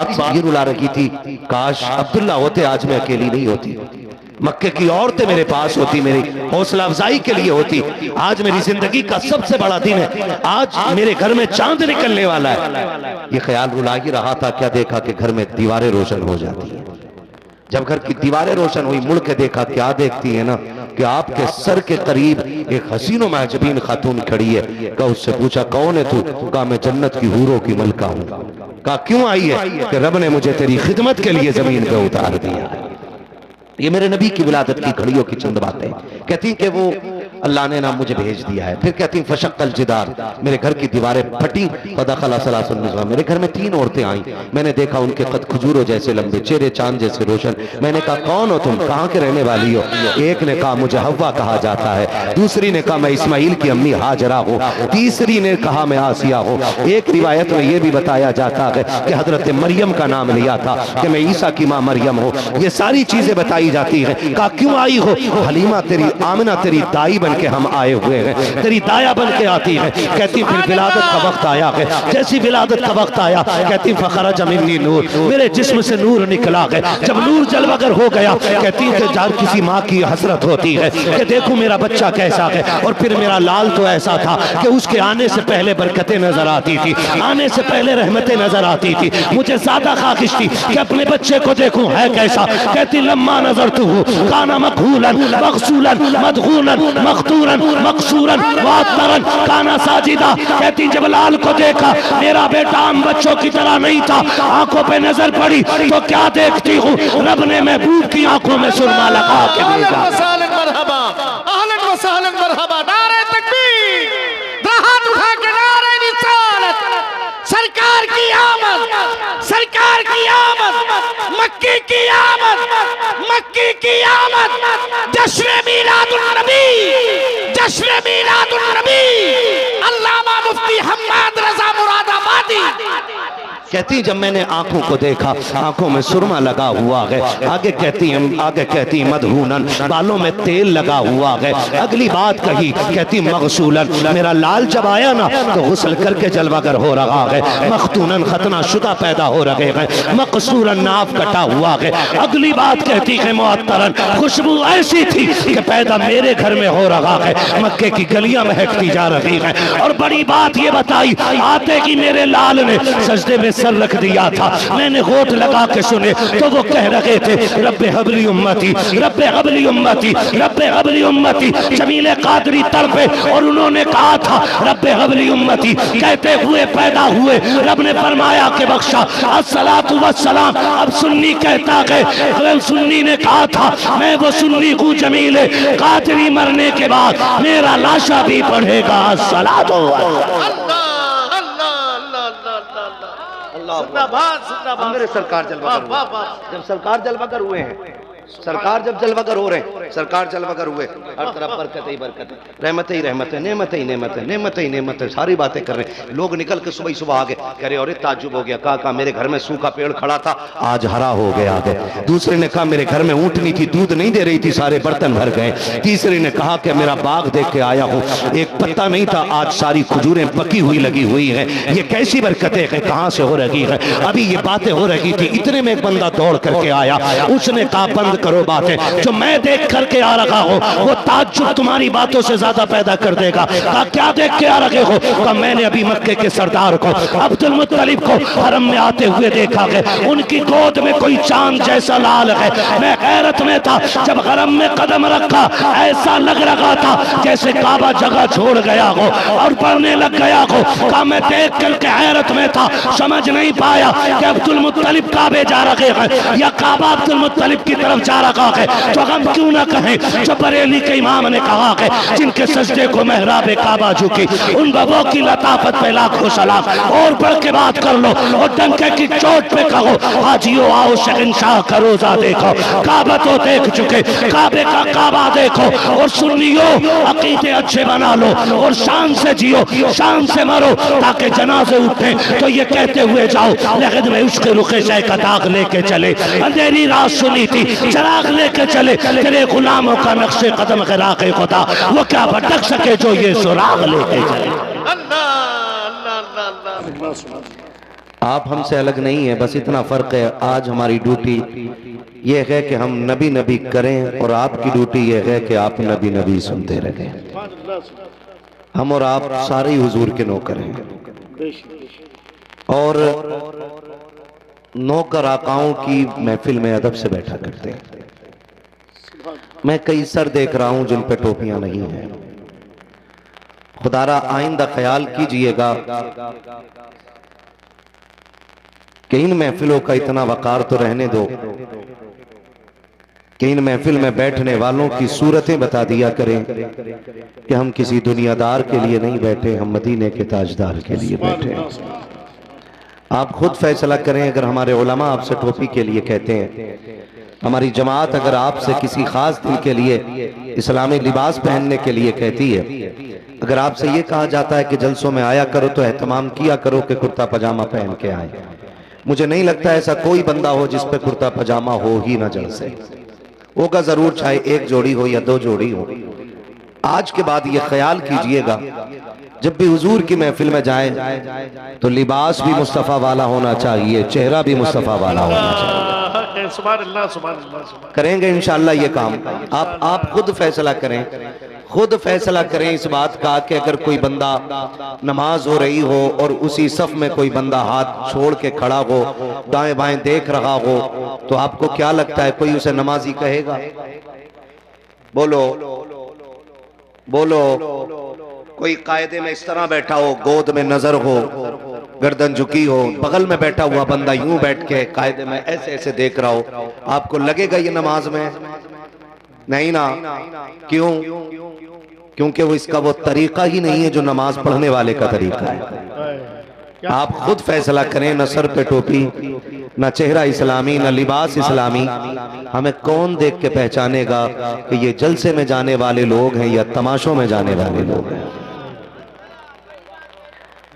बात ये रुला रही थी, काश अब्दुल्ला होते, आज मैं अकेली नहीं होती। मक्के की औरतें मेरे पास होती, मेरी हौसला अफजाई के लिए होती। आज मेरी जिंदगी का सबसे बड़ा दिन है, आज मेरे घर में चांद निकलने वाला है। ये ख्याल रुला ही रहा था, क्या देखा कि घर में दीवारें रोशन हो जाती है। जब घर की दीवारें रोशन हुई, मुड़ के देखा, क्या देखती है ना कि आपके सर के करीब एक हसीनो महजबीन खातून खड़ी है। कहा, उससे पूछा कौन है तू? कहा, मैं जन्नत की हूरों की मलका हूं। कहा, क्यों आई है? कि रब ने मुझे तेरी खिदमत के लिए जमीन पे उतार दिया। ये मेरे नबी की विलादत की घड़ियों की चंद बातें। कहती कि वो अल्लाह ने ना मुझे भेज दिया है। फिर कहती फशक्कल जिदार, मेरे घर की दीवारें फटी। फदखला सलासुन निसा, मेरे घर में 3 औरतें आई। मैंने देखा उनके कद खजूरों जैसे लंबे, चेहरे चांद जैसे रोशन। मैंने कहा, कौन हो तुम? कहाँ के रहने वाली हो? एक ने कहा, मुझे हव्वा कहा जाता है। दूसरी ने कहा, मैं इस्माइल की अम्मी हाजरा हूँ। तीसरी ने कहा, मैं आसिया हूँ। एक रिवायत में यह भी बताया जाता है कि हजरत मरियम का नाम लिया था कि मैं ईसा की माँ मरियम हूँ। ये सारी चीजें बताई जाती है। कहा, क्यों आई हो? हलीमा तेरी आमिना तेरी दाई बन के हम आए हुए हैं, तेरी दाया बन के आती है। कहती फिर विलादत का वक्त आया है। जैसी विलादत का वक्त आया, कहती फखरज मिन्नी नूर, मेरे जिस्म से नूर निकला है। जब नूर जलवागर हो गया, कहती है जार किसी माँ की हसरत होती है कि देखो मेरा बच्चा कैसा है। और फिर मेरा लाल तो ऐसा था कि उसके आने से पहले बरकतें नजर आती थी, आने से पहले रहमतें नजर आती थी। मुझे ज्यादा ख्वाहिश थी कि अपने बच्चे को देखूं है कैसा। कहती लम्मा नज़रतुहु काना मकहूलन मगसूलन मदगूलन मखतूरन मकसूरन वातरन काना साजिदा। कहती जब लाल को देखा, मेरा बेटा आम बच्चों की तरह नहीं था। आंखों पे नजर पड़ी तो क्या देखती हूँ, रब ने महबूब की आंखों में सुरमा लगा के भेजा। सरकार की आमद, सरकार की आमद, मक्की की आमद, मक्की की आमद, जश्न मीलादुन नबी, जश्न मीलादुन नबी। अल्लामा मुफ्ती हम्माद रजा मुरादाबादी कहती जब मैंने आंखों को देखा, आंखों में सुरमा लगा हुआ है। आगे कहती मदहूनन, बालों में तेल लगा हुआ है। अगली बात कही, कहती मगसूलन, मेरा लाल जब आया ना तो गुस्ल करके जलवागर हो रहा है। मखतूनन, खतना शुदा पैदा हो रहे हैं। मकसूरन, नाफ कटा हुआ है। अगली बात कहती है मुअत्तरन, खुशबू ऐसी थी कि पैदा मेरे घर में हो रहा है। मक्के की गलियां महकती जा रही हैं। और बड़ी बात ये बताई, आते ही मेरे लाल ने सजदे में सर रख दिया था। मैंने होठ लगा के सुने तो वो कह रहे थे, रब्बे हबली उम्मती, रब्बे हबली उम्मती, रब्बे हबली उम्मती। जमीले कादरी तड़पे और उन्होंने कहा था रब्बे हबली उम्मती। कहते हुए पैदा हुए, रब ने फरमाया के बख्शा अस्सलातु वस्सलाम। अब सुन्नी कहता है, सुन्नी ने कहा था मैं वो सुन्नी हूँ जमीले कादरी, मरने के बाद मेरा लाशा भी पढ़ेगा अस्सलातु मेरे सरकार जलवागर, जब सरकार जलवागर हुए हैं, सरकार जब जलवागर हो रहे हैं, सरकार जलवागर हुए, हर तरफ बरकत ही बरकत, रहमत ही रहमत है, नेमत ही नेमत है, नेमत ही नेमत है। सारी बातें कर रहे हैं। लोग निकल के सुबह ही सुबह आ गए, कह रहे अरे ताज्जुब हो गया। कहा मेरे घर में सूखा पेड़ खड़ा था, आज हरा हो गया है। दूसरे ने कहा मेरे घर में ऊँटनी थी, दूध नहीं दे रही थी, सारे बर्तन भर गए। तीसरे ने कहा कि मेरा बाग देख के आया हूँ, एक पत्ता नहीं था, आज सारी खजूरें पकी हुई लगी हुई हैं। ये कैसी बरकतें हैं, कहाँ से हो रही है? अभी ये बातें हो रही थी, इतने में एक बंदा दौड़ करके आया। उसने कहा बंद करो बातें, जो मैं देख करके आ रहा हूँ वो ताज्जुब तुम्हारी बातों से ज्यादा पैदा कर देगा। कहा क्या देख के आ रहे हो? कहा मैंने अभी मक्के के सरदार को अब्दुल मुत्तलिब को हरम में आते हुए देखा है। उनकी गोद में कोई चांद जैसा लाल है। मैं हैरत में था, जब हरम में कदम रखा ऐसा लग रहा था जैसे काबा जगह छोड़ गया हो और पढ़ने लग गया हो। कहा मैं देख करके हैरत में था, समझ नहीं पाया कि अब्दुल मुत्तलिब काबे जा रहे हैं या काबा अब्दुल मुत्तलिब की तरफ जा रहा है। तो हम क्यों ना कहें जो बरेली के इमाम ने कहा है, जिनके सजदे को महराब काबा झुकी, उन बबों की लताफत पे लाखों सलाम। और बढ़ के बात कर लो और डंके की चोट पे कहो, हाजियो आओ शहंशाह का रोजा देखो। काबा तो देख चुके, काबे का काबा देखो। और सुन्नियो अकीदे अच्छे बना लो और शान से जियो, शान से मरो, ताकि जनाजे उठे तो ये कहते हुए जाओ लगद में उसके रुखे शय का दाग लेके चले। अंधेरी रात सुनी थी, चराग लेके चले, तेरे गुलामों का नक्शे कदम गिरा के खुदा, वो क्या भटक सके जो ये सुराग लेके चले। आप हमसे अलग नहीं है, बस इतना फर्क है। आज हमारी ड्यूटी ये है कि हम नबी नबी करें और आपकी ड्यूटी ये है कि आप नबी नबी सुनते रहें। हम और आप सारे ही हुजूर के नौकर हैं और नौकर आकाओं की महफिल में अदब से बैठा करते हैं। मैं कई सर देख रहा हूं जिन पे टोपियां नहीं हैं। खुदारा आइंदा ख्याल कीजिएगा कि इन महफिलों का इतना वकार तो रहने दो कि इन महफिल में बैठने वालों की सूरतें बता दिया करें कि हम किसी दुनियादार के लिए नहीं बैठे, हम मदीने के ताजदार के लिए बैठे। आप खुद फैसला करें। अगर हमारे उलमा आपसे टोपी के लिए कहते हैं, हमारी जमात अगर आपसे किसी खास दिन के लिए इस्लामी लिबास पहनने के लिए कहती है, अगर आपसे ये कहा जाता है कि जलसों में आया करो तो एहतमाम किया करो कि कुर्ता पजामा पहन के आए, मुझे नहीं लगता ऐसा कोई बंदा हो जिस पे कुर्ता पजामा हो ही ना जलसे। होगा जरूर, चाहे एक जोड़ी हो या दो जोड़ी हो। आज के बाद ये ख्याल कीजिएगा जब भी हुजूर की महफिल में जाएं तो लिबास भी मुस्तफ़ा वाला होना चाहिए, चेहरा भी मुस्तफ़ा वाला होना चाहिए। सुभान अल्लाह, सुभान अल्लाह, सुभान। करेंगे इंशाअल्लाह ये काम। आप खुद फैसला करें, खुद फैसला करें इस बात का कि अगर कोई बंदा नमाज हो रही हो और उसी सफ में कोई बंदा हाथ छोड़ के खड़ा हो, दाएं बाएं देख रहा हो, तो आपको क्या लगता है कोई उसे नमाजी कहेगा? बोलो बोलो। कोई कायदे में इस तरह बैठा हो, गोद में नजर हो, गर्दन झुकी हो, बगल में बैठा हुआ बंदा यूं बैठ के कायदे में ऐसे ऐसे देख रहा हो, आपको लगेगा ये नमाज में? नहीं ना। क्यों? क्योंकि वो इसका वो तरीका ही नहीं है जो नमाज पढ़ने वाले का तरीका है। आप खुद फैसला करें। न सर पे टोपी, न चेहरा इस्लामी, न लिबास इस्लामी। हमें कौन देख के पहचानेगा कि ये जलसे में जाने वाले लोग हैं या तमाशों में जाने वाले लोग हैं?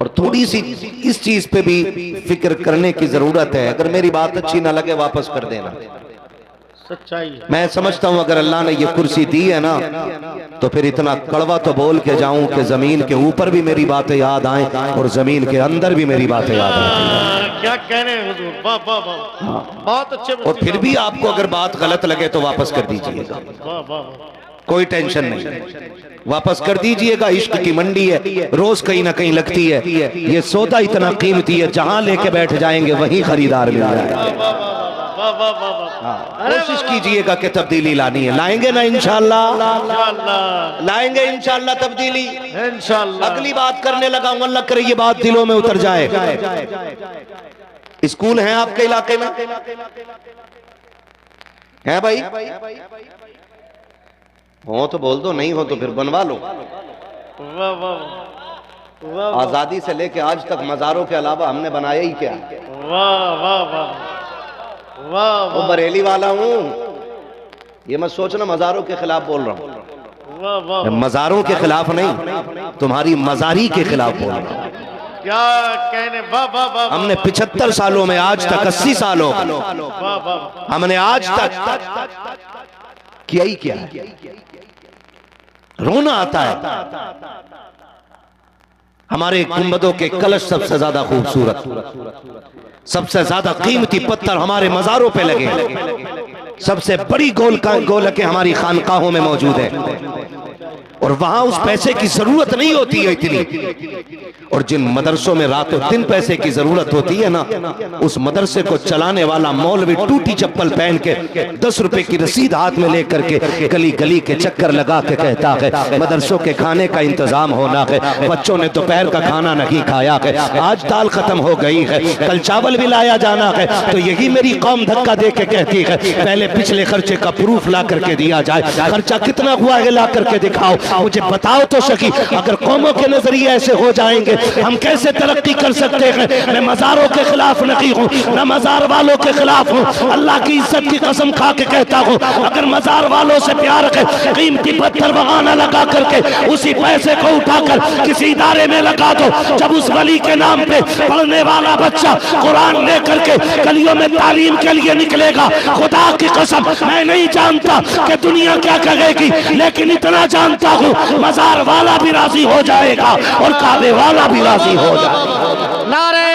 और थोड़ी सी इस चीज पे भी फिक्र करने की जरूरत है। अगर मेरी बात अच्छी ना लगे वापस कर देना, सच्चाई। मैं समझता हूं अगर अल्लाह ने ये कुर्सी दी है ना, तो फिर इतना कड़वा तो बोल के जाऊं कि जमीन के ऊपर भी मेरी बातें याद आए और जमीन के अंदर भी मेरी बातें याद आए। क्या कह रहे हैं हुजूर? वाह वाह वाह, बहुत अच्छे। और फिर भी आपको अगर बात गलत लगे तो वापस कर दीजिएगा, वाह वाह, कोई टेंशन नहीं, वापस कर दीजिएगा। इश्क की मंडी है, रोज कहीं ना कहीं लगती है। ये सौदा इतना कीमती है, जहां लेके बैठ जाएंगे वहीं खरीदार मिल जाएगा। कोशिश कीजिएगा कि तब्दीली लानी है, लाएंगे ना इंशाअल्लाह, लाएंगे इंशाअल्लाह तब्दीली इंशाअल्लाह। अगली बात करने लगा हूं, अल्लाह करे ये बात दिलों में उतर जाए। स्कूल हैं आपके इलाके में? है भाई? हो तो बोल दो, नहीं हो तो फिर बनवा लो। आजादी से लेके आज तक मजारों के अलावा हमने बनाया ही क्या? वाह वाह वाह वाह। वो बरेली वाला हूँ, ये मत सोचना मजारों के खिलाफ बोल रहा हूँ। मजारों के खिलाफ नहीं, तुम्हारी मजारी के खिलाफ बोल रहा हूँ। क्या कहने? वाह वाह वाह। हमने 75 सालों में आज तक 80 सालों हमने आज तक किया ही क्या? रोना आता है। हमारे गुंबदों के कलश सबसे ज्यादा खूबसूरत, सबसे ज्यादा कीमती पत्थर हमारे मज़ारों पे लगे हैं। सबसे बड़ी गोलकें हमारी खानकाहों में मौजूद है और वहां उस पैसे की जरूरत नहीं होती है इतनी। और जिन मदरसों में रातों दिन पैसे की जरूरत होती है ना, उस मदरसे को चलाने वाला मौलवी टूटी चप्पल पहन के 10 रुपए की रसीद हाथ में लेकर के गली गली के चक्कर लगा के कहता है मदरसों के खाने का इंतजाम होना है, बच्चों ने दोपहर का खाना नहीं खाया है, आज दाल खत्म हो गई है, कल चावल भी लाया जाना है। तो यही मेरी कौम धक्का दे के कहती है पहले पिछले खर्चे का प्रूफ ला करके दिया जाए, खर्चा कितना हुआ है ला करके दिखाओ, मुझे बताओ तो सकी। अगर कौमों के नजरिए ऐसे हो जाएंगे हम कैसे तरक्की कर सकते हैं? मैं मज़ारों के खिलाफ नहीं हूँ, न मज़ार वालों के खिलाफ हूँ। अल्लाह की इज्जत की कसम खा के कहता हूँ, अगर मज़ार वालों से प्यार है, कीमती पत्थर बहाना लगा करके उसी पैसे को उठाकर किसी इदारे में लगा दो। जब उस वली के नाम पे पढ़ने वाला बच्चा कुरान लेकर के गलियों में तालीम के लिए निकलेगा, खुदा की कसम मैं नहीं जानता कि दुनिया क्या कहेगी, लेकिन इतना जानता हूँ मज़ार वाला भी राजी हो जाएगा और काबे वाला भी राजी हो जाएगा। नारे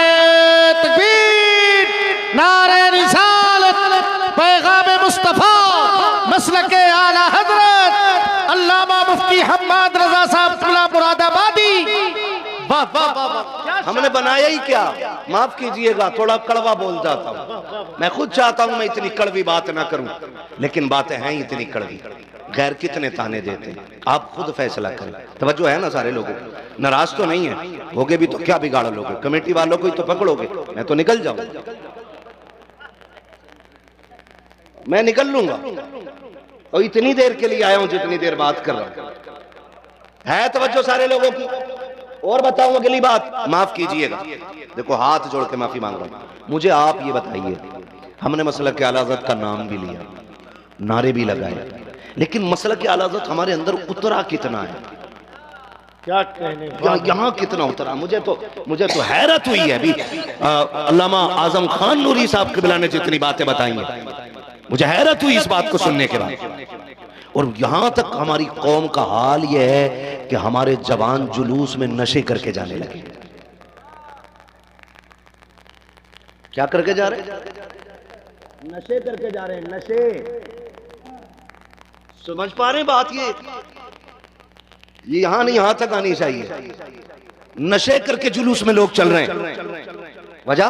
तकबीर। मसलक आला हजरत अल्लामा मुफ्ती हम्माद रजा साहब मुरादाबादी। वाह वाह वाह, हमने बनाया ही क्या, माफ कीजिएगा थोड़ा कड़वा बोल जाता हूँ। मैं खुद चाहता हूँ मैं इतनी कड़वी बात ना करूं, लेकिन बातें हैं इतनी कड़वी। गैर कितने ताने देते हैं, आप खुद फैसला करें। तवज्जो है ना सारे लोगों, नाराज तो नहीं है, होगे भी तो क्या बिगाड़ लोगे, कमेटी वालों को ही तो पकड़ोगे, मैं तो निकल जाऊं, मैं निकल लूंगा। और इतनी देर के लिए आया हूं जितनी देर बात कर रहा हूं। है तवज्जो सारे लोगों की। और बताऊं अगली बात, माफ कीजिएगा, देखो हाथ जोड़ के माफी मांग रहा हूं। मुझे आप ये बताइए, हमने मसलक आला हज़रत का नाम भी लिया, नारे भी लगाए, लेकिन मसलक आला हज़रत हमारे अंदर उतरा कितना है, क्या कहने, यहाँ कितना उतरा, मुझे तो हैरत हुई है। अभी अल्लामा आजम खान नूरी साहब क़िबला ने जितनी बातें बताई हैं, मुझे हैरत हुई इस बात को सुनने के बाद। और यहां तक हमारी कौम का हाल यह है कि हमारे जवान जुलूस में नशे करके जाने लगे। क्या करके जा रहे हैं? नशे करके जा रहे हैं, नशे। समझ पा रहे हैं बात? ये यहां नहीं, यहां तक आनी चाहिए। नशे करके जुलूस में लोग चल रहे हैं। वजह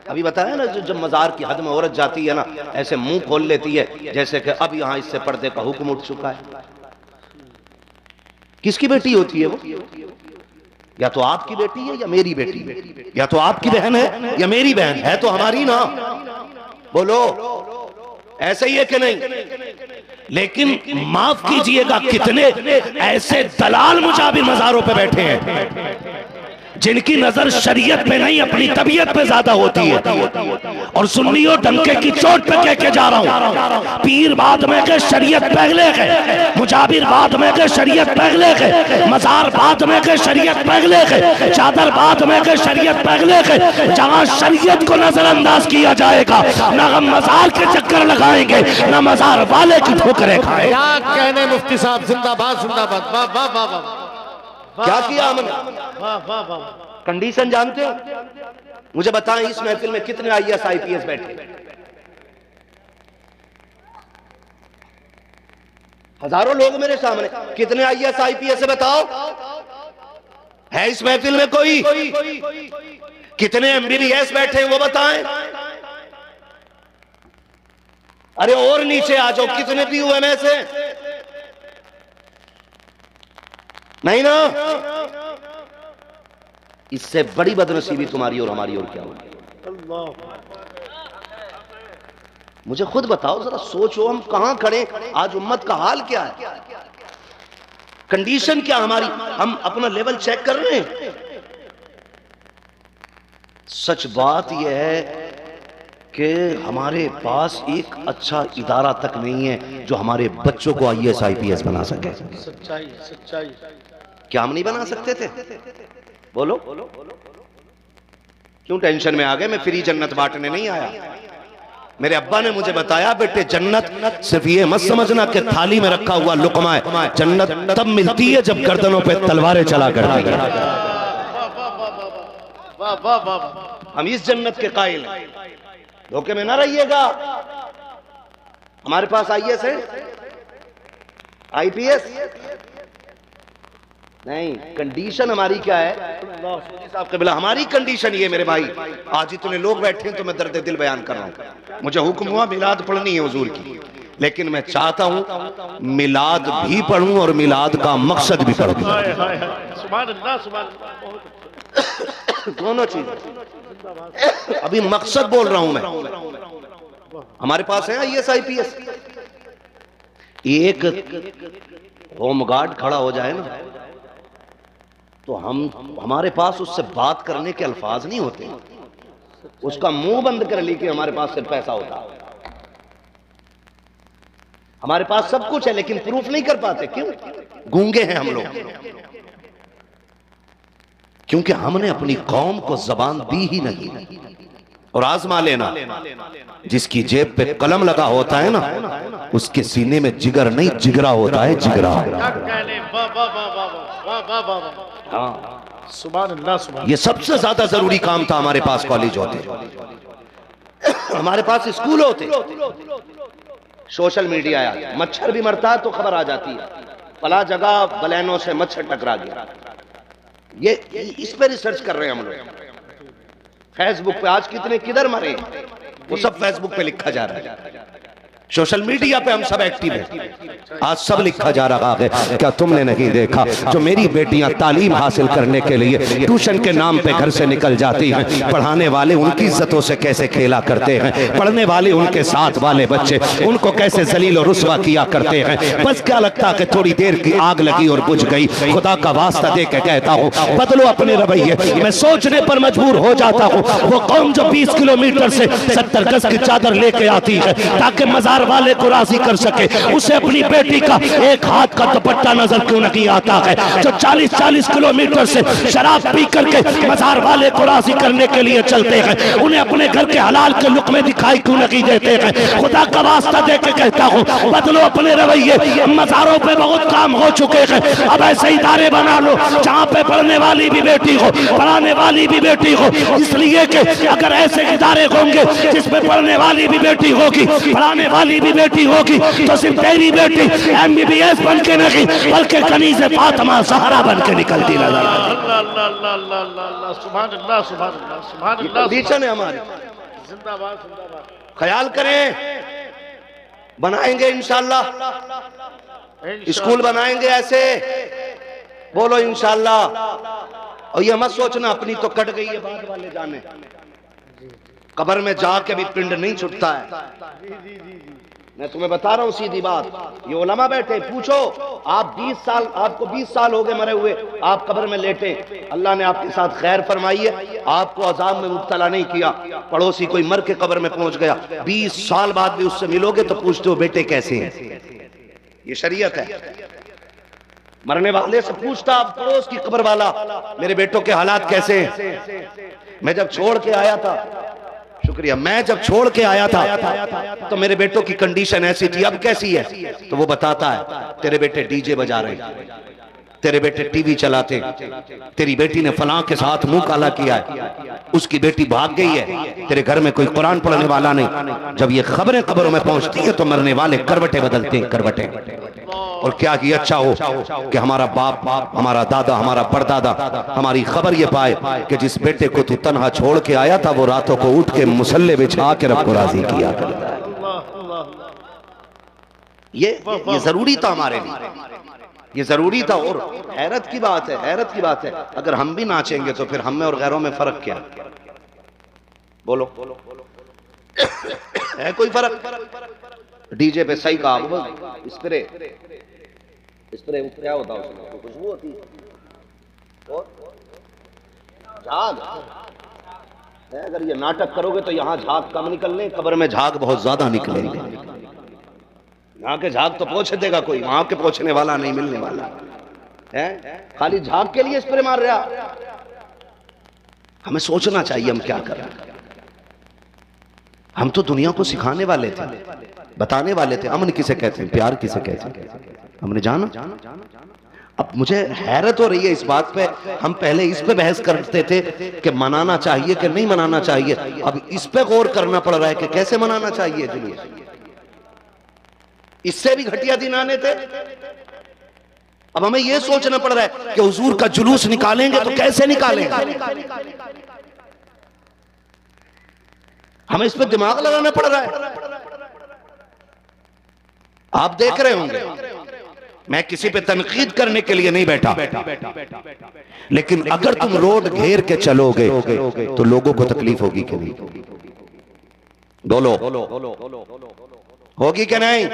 अभी बताया ना, जब मजार की हद में औरत जाती है ना, ऐसे मुंह खोल लेती है जैसे कि अब यहां इससे पर्दे का हुक्म उठ चुका है। किसकी बेटी होती है वो? या तो आपकी बेटी है या मेरी बेटी है, या तो आपकी बहन है या मेरी बहन है, तो हमारी ना। बोलो ऐसे ही है कि नहीं? लेकिन माफ कीजिएगा, कितने ऐसे दलाल मुजाबिर मजारों पे बैठे हैं जिनकी नजर शरीयत पे नहीं अपनी तबीयत पे ज्यादा होती है। और सुन्नियों डंके की चोट पे कह के जा रहा हूं, पीर बाद में के शरीयत पहले गए, मुजाबिर बाद में के शरीयत पहले गए, मजार बाद में के शरीयत पहले गए, चादर बाद में के शरीयत पहले गए। जहां शरीयत को नजरअंदाज किया जाएगा, ना हम मजार के चक्कर लगाएंगे, ना मजार वाले की ठोकरें खाएंगे। क्या कहने मुफ्ती साहब, जिंदाबाद जिंदाबाद। वाह वाह वाह वाह, क्या किया हमने? वाह वाह वाह। कंडीशन जानते हो? मुझे बताएं, इस महफिल में कितने IAS IPS बैठे? हजारों लोग मेरे सामने, कितने IAS IPS है बताओ? है इस महफिल में कोई? कितने MBBS बैठे वो बताएं। अरे और नीचे आ जाओ, कितने PUMS से? नहीं ना? इससे बड़ी बदनसीबी तुम्हारी और हमारी और क्या होगी? मुझे खुद बताओ जरा, सोचो हम कहां खड़े, आज उम्मत का हाल क्या है, कंडीशन क्या हमारी, हम अपना लेवल चेक कर रहे हैं। सच बात यह है कि हमारे पास एक अच्छा इदारा तक नहीं है जो हमारे बच्चों को IAS IPS बना सके। सच्चाई सच्चाई। क्या हम नहीं बना सकते थे? बोलो क्यों टेंशन में आ गए? मैं फ्री जन्नत बांटने नहीं आया। मेरे अब्बा ने मुझे बताया, बेटे जन्नत सिर्फ ये मत समझना कि थाली में रखा हुआ लुकमा है, जन्नत तब मिलती है जब गर्दनों पे तलवारें चला करती है। हम इस जन्नत के कायल हैं, धोखे में ना रहिएगा। हमारे पास IAS है, IPS नहीं। कंडीशन हमारी क्या है साहब क़िबला? हमारी कंडीशन ये मेरे भाई, आज इतने लोग बैठे हैं तो मैं दर्द दिल बयान कर रहा हूं। मुझे हुक्म हुआ मिलाद पढ़नी है हुजूर की, लेकिन मैं चाहता हूं मिलाद भी पढ़ूं और मिलाद का मकसद भी पढ़ूं। दोनों चीज। अभी मकसद बोल रहा हूं मैं। हमारे पास है IAS IPS। एक होमगार्ड खड़ा हो जाए ना, तो हमारे पास उससे बात करने के अल्फाज नहीं होते, उसका मुंह बंद कर ली कि हमारे पास सिर्फ पैसा होता। हमारे पास सब कुछ है लेकिन प्रूफ नहीं कर पाते। क्यों? गूंगे हैं हम लोग, क्योंकि हमने अपनी कौम को जबान दी ही नहीं। और आजमा लेना, जिसकी जेब पे कलम लगा होता है ना, उसके सीने में जिगर नहीं जिगरा होता है, जिगरा। हाँ, सुभान अल्लाह सुभान। ये सबसे ज्यादा जरूरी काम था। हमारे पास कॉलेज होते, हमारे पास स्कूल होते, सोशल मीडिया आया, मच्छर भी मरता है तो खबर आ जाती है, फला जगह बलैनों से मच्छर टकरा गया। ये इस पे रिसर्च कर रहे हैं हम लोग। फेसबुक पे आज कितने किधर मरे, वो सब फेसबुक पे लिखा जा रहा है। सोशल मीडिया पे हम सब एक्टिव हैं, आज सब लिखा जा रहा है। क्या तुमने नहीं देखा, जो मेरी बेटियां तालीम हासिल करने के लिए ट्यूशन के नाम पे घर से निकल जाती हैं, पढ़ाने वाले उनकी इज्जतों से कैसे खेला करते हैं, पढ़ने वाले उनके साथ वाले बच्चे उनको कैसे जलील और रुस्वा किया करते हैं। बस क्या लगता है कि थोड़ी देर की आग लगी और बुझ गई। खुदा का वास्ता दे के कहता हूँ, बदलो अपने रवैये। मैं सोचने पर मजबूर हो जाता हूँ, वो कौम जो 20 किलोमीटर से 70 गज की चादर लेके आती है ताकि मजार वाले को राजी कर सके, उसे अपनी बेटी का एक हाथ का दुपट्टा नजर क्यों नहीं आता है। जो 40-40 किलोमीटर से शराब पी करके मजार वाले को राजी करने के लिए चलते हैं, उन्हें अपने घर के हलाल के लुक़्मे दिखाई क्यों नहीं देते हैं। खुदा का वास्ता दे के कहता हूँ, बदलो अपने रवैये। मजारों पे बहुत काम हो चुके हैं, अब ऐसे इदारे बना लो जहाँ पे पढ़ने वाली भी बेटी हो, पढ़ाने वाली भी बेटी हो। इसलिए कि अगर ऐसे इदारे होंगे जिसमें पढ़ने वाली भी बेटी होगी, पढ़ाने वाली भी बेटी होगी, तो सिर्फ तेरी बेटी MBBS बन के नहीं बल्कि कनीज़े फातिमा ज़हरा बन के निकलती नजर आएगी। कंडीशन है हमारी, ख्याल करें। बनाएंगे इंशाल्लाह, स्कूल बनाएंगे ऐसे, बोलो इंशाल्लाह। और ये मत सोचना अपनी तो कट गई है, बाद वाले जाने। कब्र में जाके भी पिंड नहीं छुटता है। मैं तुम्हें बता रहा हूं सीधी बात। ये उलमा बैठे, पूछो आप 20 साल, आपको 20 साल हो गए मरे हुए, आप कब्र में लेटे, अल्लाह ने आपके साथ खैर फरमाई है, आपको अजाब में मुब्तला नहीं किया। पड़ोसी कोई मर के कब्र में पहुंच गया, 20 साल बाद भी उससे मिलोगे तो पूछते हो बेटे कैसे हैं। ये शरीयत है। मरने वाले से पूछता आप पड़ोस की कब्र वाला, मेरे बेटों के हालात कैसे हैं। मैं जब छोड़ के आया था, शुक्रिया, मैं जब छोड़ के आया था तो मेरे बेटों की कंडीशन ऐसी थी, अब कैसी है। तो वो बताता है, तेरे बेटे डीजे बजा रहे, तेरे बेटे टीवी चलाते, तेरी बेटी ने फलां के साथ मुंह काला किया है, उसकी बेटी भाग गई है, तेरे घर में कोई कुरान पढ़ने वाला नहीं। जब ये खबरें कब्रों में पहुंचती है तो मरने वाले करवटें बदलते हैं, करवटें। और क्या ये अच्छा हो कि हमारा बाप, हमारा दादा, हमारा परदादा हमारी खबर ये पाए कि जिस बेटे को तू तन्हा छोड़ के आया था वो रातों को उठ के मुसल्ले बिछा के रब को राजी किया करता है। ये जरूरी था हमारे लिए, ये जरूरी था। और हैरत की बात है, हैरत की बात है, अगर हम भी नाचेंगे तो फिर हम में और गैरों में फर्क क्या है, बोलो है कोई फर्क। डीजे पे सही कहा, स्प्रे क्या होता है, उसमें खुशबू होती है और झाग है। अगर ये नाटक करोगे तो यहाँ झाग कम निकलने, कब्र में झाग बहुत ज्यादा निकलेंगे। यहाँ के झाग तो पोंछ देगा कोई, वहां के पोंछने वाला नहीं मिलने वाला है। खाली झाग के लिए स्प्रे मार रहा। हमें सोचना चाहिए हम क्या कर रहे हैं। हम तो दुनिया को सिखाने वाले थे, बताने वाले थे अमन किसे कहते हैं, प्यार किसे कहते हैं, हमने जाना। अब मुझे हैरत हो रही है इस बात पे, हम पहले इस पे बहस करते थे कि मनाना चाहिए कि नहीं मनाना चाहिए, अब इस पे गौर करना पड़ रहा है कि कैसे मनाना चाहिए जुलूस। इससे भी घटिया दिन आने थे, अब हमें यह सोचना पड़ रहा है कि हुजूर का जुलूस निकालेंगे तो कैसे निकालेंगे। हमें इस पे दिमाग लगाना पड़ रहा है। आप देख रहे होंगे, मैं किसी पे तनकीद करने के लिए नहीं बैठा, लेकिन अगर तुम रोड घेर के चलोगे तो लोगों को तकलीफ होगी कि नहीं, बोलो होगी कि नहीं।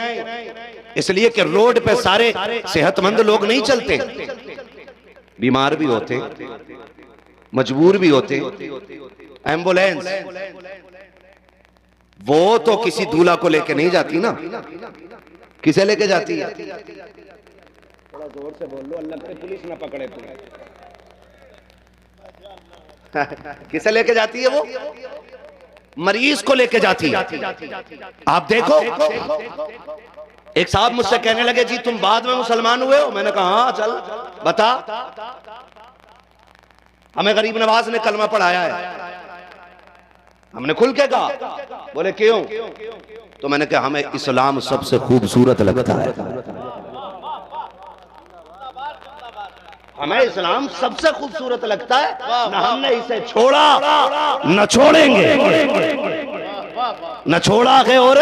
इसलिए कि रोड पे सारे सेहतमंद लोग नहीं चलते, बीमार भी होते, मजबूर भी होते। एम्बुलेंस वो तो किसी दूल्हा को लेके नहीं जाती ना, किसे लेके जाती है। थोड़ा जोर से बोल लो, अल्लाह करे पुलिस ना पकड़े तुम्हें। किसे लेके जाती है वो, मरीज को लेके जाती है। आप देखो, एक साहब मुझसे कहने लगे जी तुम बाद में मुसलमान हुए हो। मैंने कहा हाँ चल बता, हमें गरीब नवाज ने कलमा पढ़ाया है। हमने खुल के कहा, बोले क्यों? तो मैंने कहा हमें इस्लाम सबसे खूबसूरत लगता है, हमें इस्लाम सबसे खूबसूरत लगता है, ना हमने इसे छोड़ा न छोड़ेंगे, न छोड़ा है और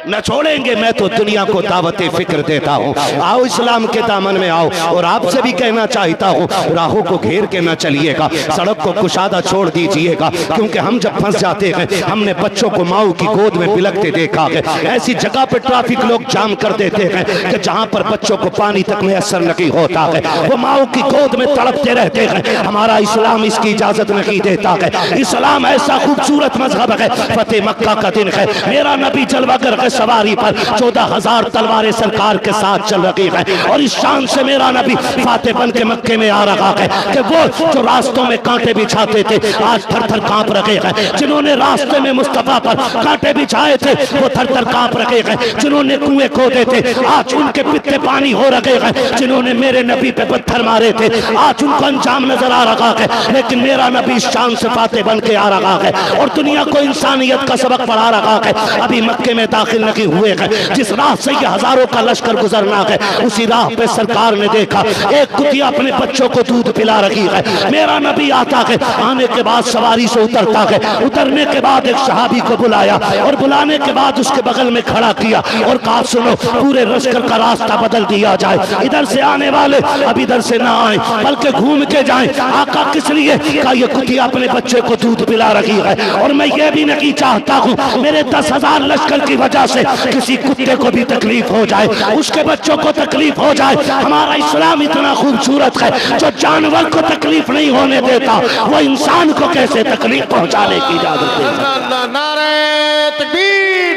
न छोड़ेंगे। मैं तो दुनिया को दावत फिक्र देता हूँ, आओ इस्लाम के दामन में आओ। और आपसे भी कहना चाहता हूँ, राहों को घेर के न चलिएगा, सड़क को कुशादा छोड़ दीजिएगा, क्योंकि हम जब फंस जाते हैं, हमने बच्चों को माओ की गोद में बिलखते देखा है। ऐसी जगह पर ट्रैफिक लोग जाम कर देते हैं कि जहाँ पर बच्चों को पानी तक मैसर नहीं होता है, वो माओ की गोद में तड़पते रहते हैं। हमारा इस्लाम इसकी इजाजत नहीं देता है। इस्लाम ऐसा खूबसूरत मजहब है, फतेह मक्का का दिन है, मेरा नबी जलवागर के सवारी पर 14,000 तलवारें सरकार के साथ चल रही है, और इस शान से मेरा नबी फातेह बन के मक्के में आ रहा है कि वो जो रास्तों में कांटे बिछाते थे आज थर थर कांप रहे हैं। जिन्होंने रास्ते में मुस्तफा पर कांटे बिछाए थे वो थर थर कांप रहे हैं। जिन्होंने कुएं खोदे थे आज उनके पित्ते पानी हो रहे हैं। जिन्होंने मेरे नबी पे पत्थर मारे थे आज उनको अंजाम नजर आ रहा है, लेकिन मेरा नबी इस शान से फातेह बन के आ रहा है और दुनिया को इंसानियत का सबक पढ़ा रहा है। अभी मक्के में दाखिल नहीं हुए हैं, जिस राह से ये हजारों का लश्कर गुजरना है, उसी राह पे सरकार ने देखा एक कुतिया अपने बच्चों को दूध पिला रही है। मेरा नबी आता है, आने के बाद सवारी से उतरता है, उतरने के बाद एक सहाबी को बुलाया और बुलाने के बाद उसके बगल में खड़ा किया और कहा सुनो, पूरे लश्कर का रास्ता बदल दिया जाए, इधर से आने वाले अब इधर से ना आए बल्कि घूम के जाएं। आका किस लिए? कहा ये कुतिया अपने बच्चे को दूध पिला रही है और मैं ये भी नहीं चाहता हूँ मेरे 10,000 लश्कर की वजह से किसी कुत्ते को भी तकलीफ हो जाए, उसके बच्चों को तकलीफ हो जाए। हमारा इस्लाम इतना खूबसूरत है, जो जानवर को तकलीफ नहीं होने देता वो इंसान को कैसे तकलीफ पहुंचाने की इजाजत देता। नारे तकबीर,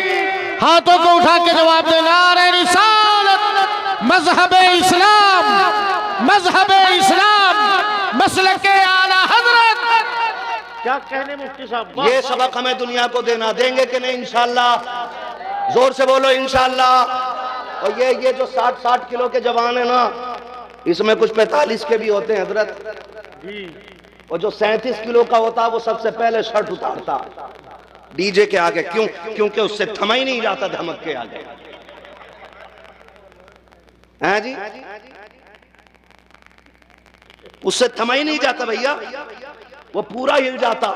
हाथों को उठा के जवाब दे, नारे रिसालत, मजहबे इस्लाम, मजहबे इस्लाम, मसलके आला हजरत। क्या कहने मुफ्ती साहब, ये सबक हमें दुनिया को देना, देंगे कि नहीं इंशाअल्लाह? जोर से बोलो इंशाअल्लाह। और ये जो 60 किलो के जवान है ना, इसमें कुछ 45 के भी होते हैं हजरत, और जो 37 किलो का होता है वो सबसे पहले शर्ट उतारता डीजे के आगे। क्यों? क्योंकि उससे थमा ही नहीं जाता धमक के आगे। हैं जी, उससे थमा ही नहीं जाता भैया, वो पूरा हिल जाता,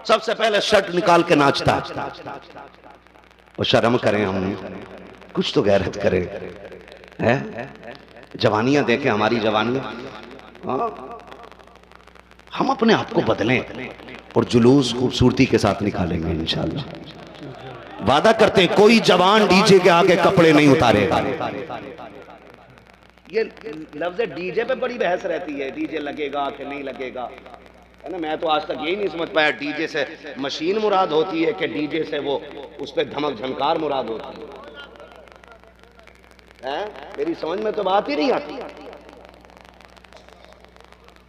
सबसे पहले शर्ट निकाल के नाचता। और शर्म करें हम, कुछ तो गैरत करें, हैं? जवानियां देखें हमारी जवानियां। हम अपने आप को बदलें और जुलूस खूबसूरती के साथ निकालेंगे इंशाअल्लाह। वादा करते हैं कोई जवान डीजे के आगे कपड़े नहीं उतारेगा। ये लफ्ज डीजे पे बड़ी बहस रहती है, डीजे लगेगा कि नहीं लगेगा, है ना। मैं तो आज तक यही नहीं समझ पाया डीजे से मशीन मुराद होती है कि डीजे से वो उस पर धमक झनकार मुराद होती है। मेरी समझ में तो बात ही नहीं आती।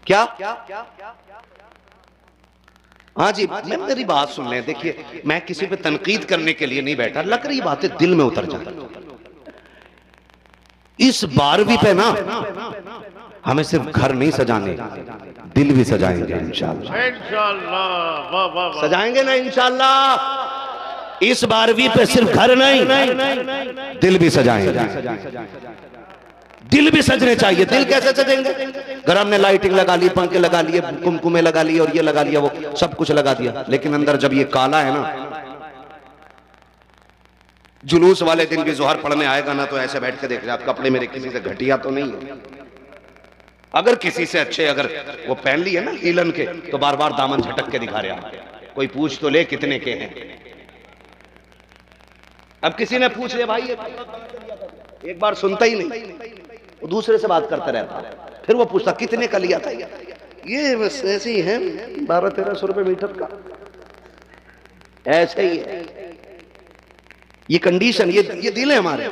क्या? हाँ जी, मैं मेरी बात सुन लें। देखिए, मैं किसी पे तनकीद करने के लिए नहीं बैठा, लग रही बातें दिल में उतर जाती। इस 12वीं पे ना हमें सिर्फ घर नहीं सजाने, दिल भी सजाएंगे इंशाअल्लाह। इंशाअल्लाह सजाएंगे ना इंशाअल्लाह। इस 12वीं पे सिर्फ घर नहीं, दिल भी सजाएंगे। दिल भी सजने चाहिए। दिल कैसे सजेंगे? घर हमने लाइटिंग लगा ली, पंखे लगा लिए, कुमकुमे लगा लिए और ये लगा लिया, वो सब कुछ लगा दिया, लेकिन अंदर जब ये काला है ना, जुलूस वाले दिन भी जोहर पढ़ने आएगा ना तो ऐसे बैठ के देख रहे, कपड़े मेरे किसी से घटिया तो नहीं है। अगर किसी से अच्छे अगर वो पहन लिए ना लीलन के, तो बार बार दामन झटक के दिखा रहा, कोई पूछ तो ले कितने के हैं। अब किसी ने पूछ लिया भाई, एक बार सुनता ही नहीं, वो दूसरे से बात करता रहता, फिर वो पूछता कितने का लिया था। ये बस ऐसे ही है, 1200-1300 रुपए मीटर का, ऐसे ही है। ये कंडीशन, ये दिल है हमारे।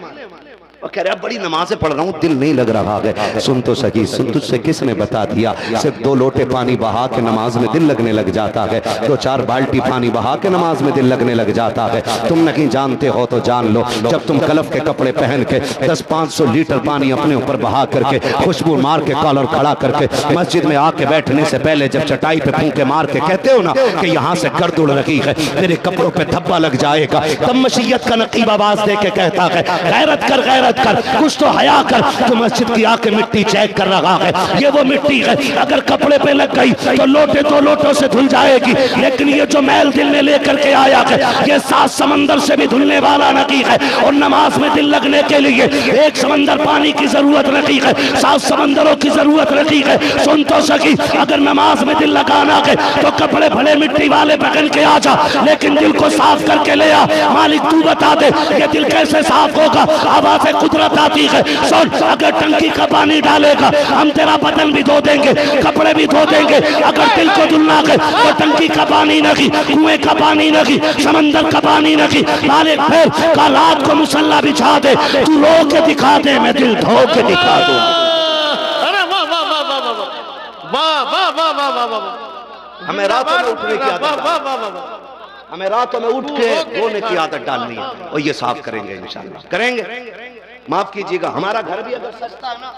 और कह रहा बड़ी नमाजें पढ़ रहा हूँ, दिल नहीं लग रहा है। सुन तो सकी, सुन, तुझसे किसने बता दिया सिर्फ 2 लोटे पानी बहा के नमाज में दिल लगने लग जाता है, 2-4 बाल्टी पानी बहा के नमाज में दिल लगने लग जाता है। तुम नहीं जानते हो तो जान लो, जब तुम कलफ के कपड़े पहन के 10-500 लीटर पानी अपने ऊपर बहा करके खुशबू मार के कॉलर खड़ा करके मस्जिद में आके बैठने से पहले जब चटाई पे फूंके मार के कहते हो ना कि यहाँ से गर्द उड़ रही है, मेरे कपड़ों पे धब्बा लग जाएगा, तब मशीयत का नकीब आवाज दे के कहता है गैरत कर, कुछ तो हया कर। तो मस्जिद की आके मिट्टी चेक कर रहा है, ये वो मिट्टी है अगर कपड़े पे लग गई तो लोटे 2 लोटों से धुल जाएगी, लेकिन ये जो मैल दिल में लेकर के आया है ये 7 समंदर से भी धुलने वाला नहीं है। और नमाज में दिल लगने के लिए 1 समंदर पानी की जरूरत नहीं है, 7 समंदरों की जरूरत नहीं है। सुन तो सकी, अगर नमाज में दिल लगाना है तो कपड़े भले मिट्टी वाले पहन के आ जा, लेकिन दिल को साफ करके ले आ। मालिक तू बता दे ये दिल कैसे साफ होगा? आवाज़ कुदरत आती है। सुन, अगर टंकी का पानी डालेगा हम तेरा बदन भी धो देंगे, कपड़े भी धो देंगे। अगर दिल को धुलना है तो टंकी का पानी नहीं, कुएं का पानी नहीं, समंदर का पानी नहीं। मालिक फिर का रात को मुसल्ला बिछा दे, तू रो के दिखा दे, मैं दिल धो के दिखा दूं। हमें रातों में उठने की आदत, हमें रातों में उठ के रोने की आदत डालनी है, और ये साफ करेंगे इंशाल्लाह, करेंगे। माफ कीजिएगा, हमारा घर भी अगर सस्ता है ना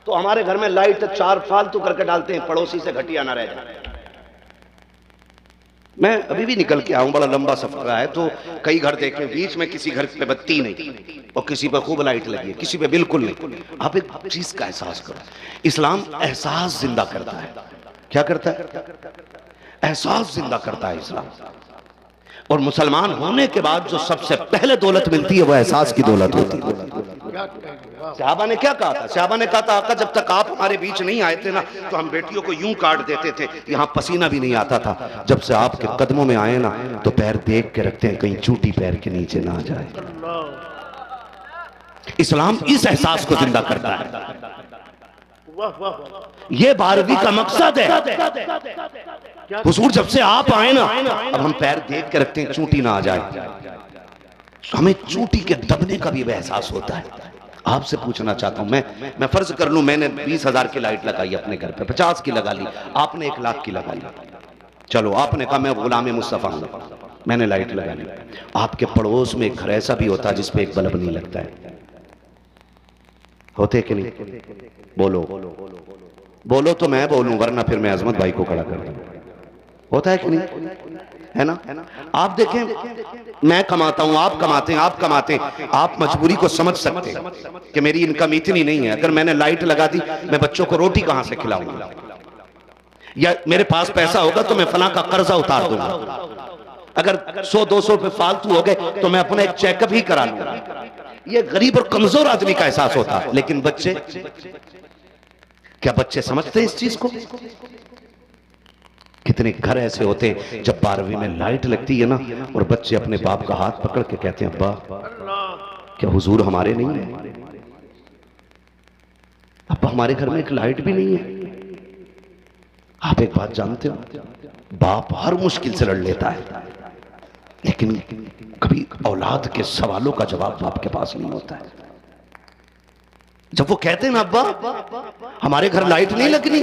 तो हमारे घर में लाइट 4 फालतू करके डालते हैं, पड़ोसी से घटिया ना रह जाए। मैं अभी भी निकल के आऊं, बड़ा लंबा सफर रहा है, तो कई घर देखे बीच में किसी घर पे बत्ती नहीं और किसी पे खूब लाइट लगी है, किसी पे बिल्कुल नहीं। आप एक चीज का एहसास करो, इस्लाम एहसास जिंदा करता है। क्या करता है? एहसास जिंदा करता है इस्लाम। और मुसलमान होने के बाद जो सबसे पहले दौलत मिलती है वो एहसास की दौलत होती है। सहाबा ने क्या कहा था? सहाबा ने कहा था आका जब तक आप हमारे बीच नहीं आए थे ना तो हम बेटियों को यूं काट देते थे, यहाँ पसीना भी नहीं आता था। जब से आपके कदमों में आए ना तो पैर देख के रखते हैं कहीं चूटी पैर के नीचे ना आ जाए। इस्लाम इस एहसास को जिंदा करता है। ये 12वीं का मकसद है। हुजूर जब से आप आए ना अब हम पैर देख के रखते हैं चूटी ना आ जाए। हमें चूटी के दबने का भी एहसास होता है। आपसे पूछना चाहता हूं, मैं फर्ज कर लूं मैंने 20,000 की लाइट लगाई अपने घर पे, 50 की लगा ली, आपने 1 लाख की लगा ली। चलो आपने कहा मैं गुलाम मुस्तफा हूं, मैंने लाइट लगा ली। आपके पड़ोस में एक घर ऐसा भी होता है जिसपे एक बल्ब नहीं लगता है, होते कि नहीं? बोलो तो मैं बोलूं, वरना फिर मैं अजमत भाई को खड़ा कर दूं। होता है कि नहीं? है ना? आप देखें, मैं कमाता हूं, आप कमाते हैं, आप कमाते हैं, आप मजबूरी को समझ सकते हैं कि मेरी इनकम इतनी नहीं है। अगर मैंने लाइट लगा दी मैं बच्चों को रोटी कहां से खिलाऊंगा, या मेरे पास पैसा होगा तो मैं फलां का कर्जा उतार दूंगा। अगर 100-200 रुपए फालतू हो गए तो मैं अपना एक चेकअप ही करा लूंगा। ये गरीब और कमजोर आदमी का एहसास होता है। लेकिन बच्चे, क्या बच्चे समझते हैं इस चीज को? कितने घर ऐसे होते हैं जब 12वीं में लाइट लगती है ना और बच्चे अपने बाप का हाथ पकड़ के कहते हैं अब्बा क्या हुजूर हमारे नहीं है? अब्बा हमारे घर में एक लाइट भी नहीं है। आप एक बात जानते हो, बाप हर मुश्किल से लड़ लेता है, लेकिन कभी औलाद के सवालों का जवाब बाप के पास नहीं होता है। जब वो कहते हैं ना अब्बा हमारे घर लाइट नहीं लगनी,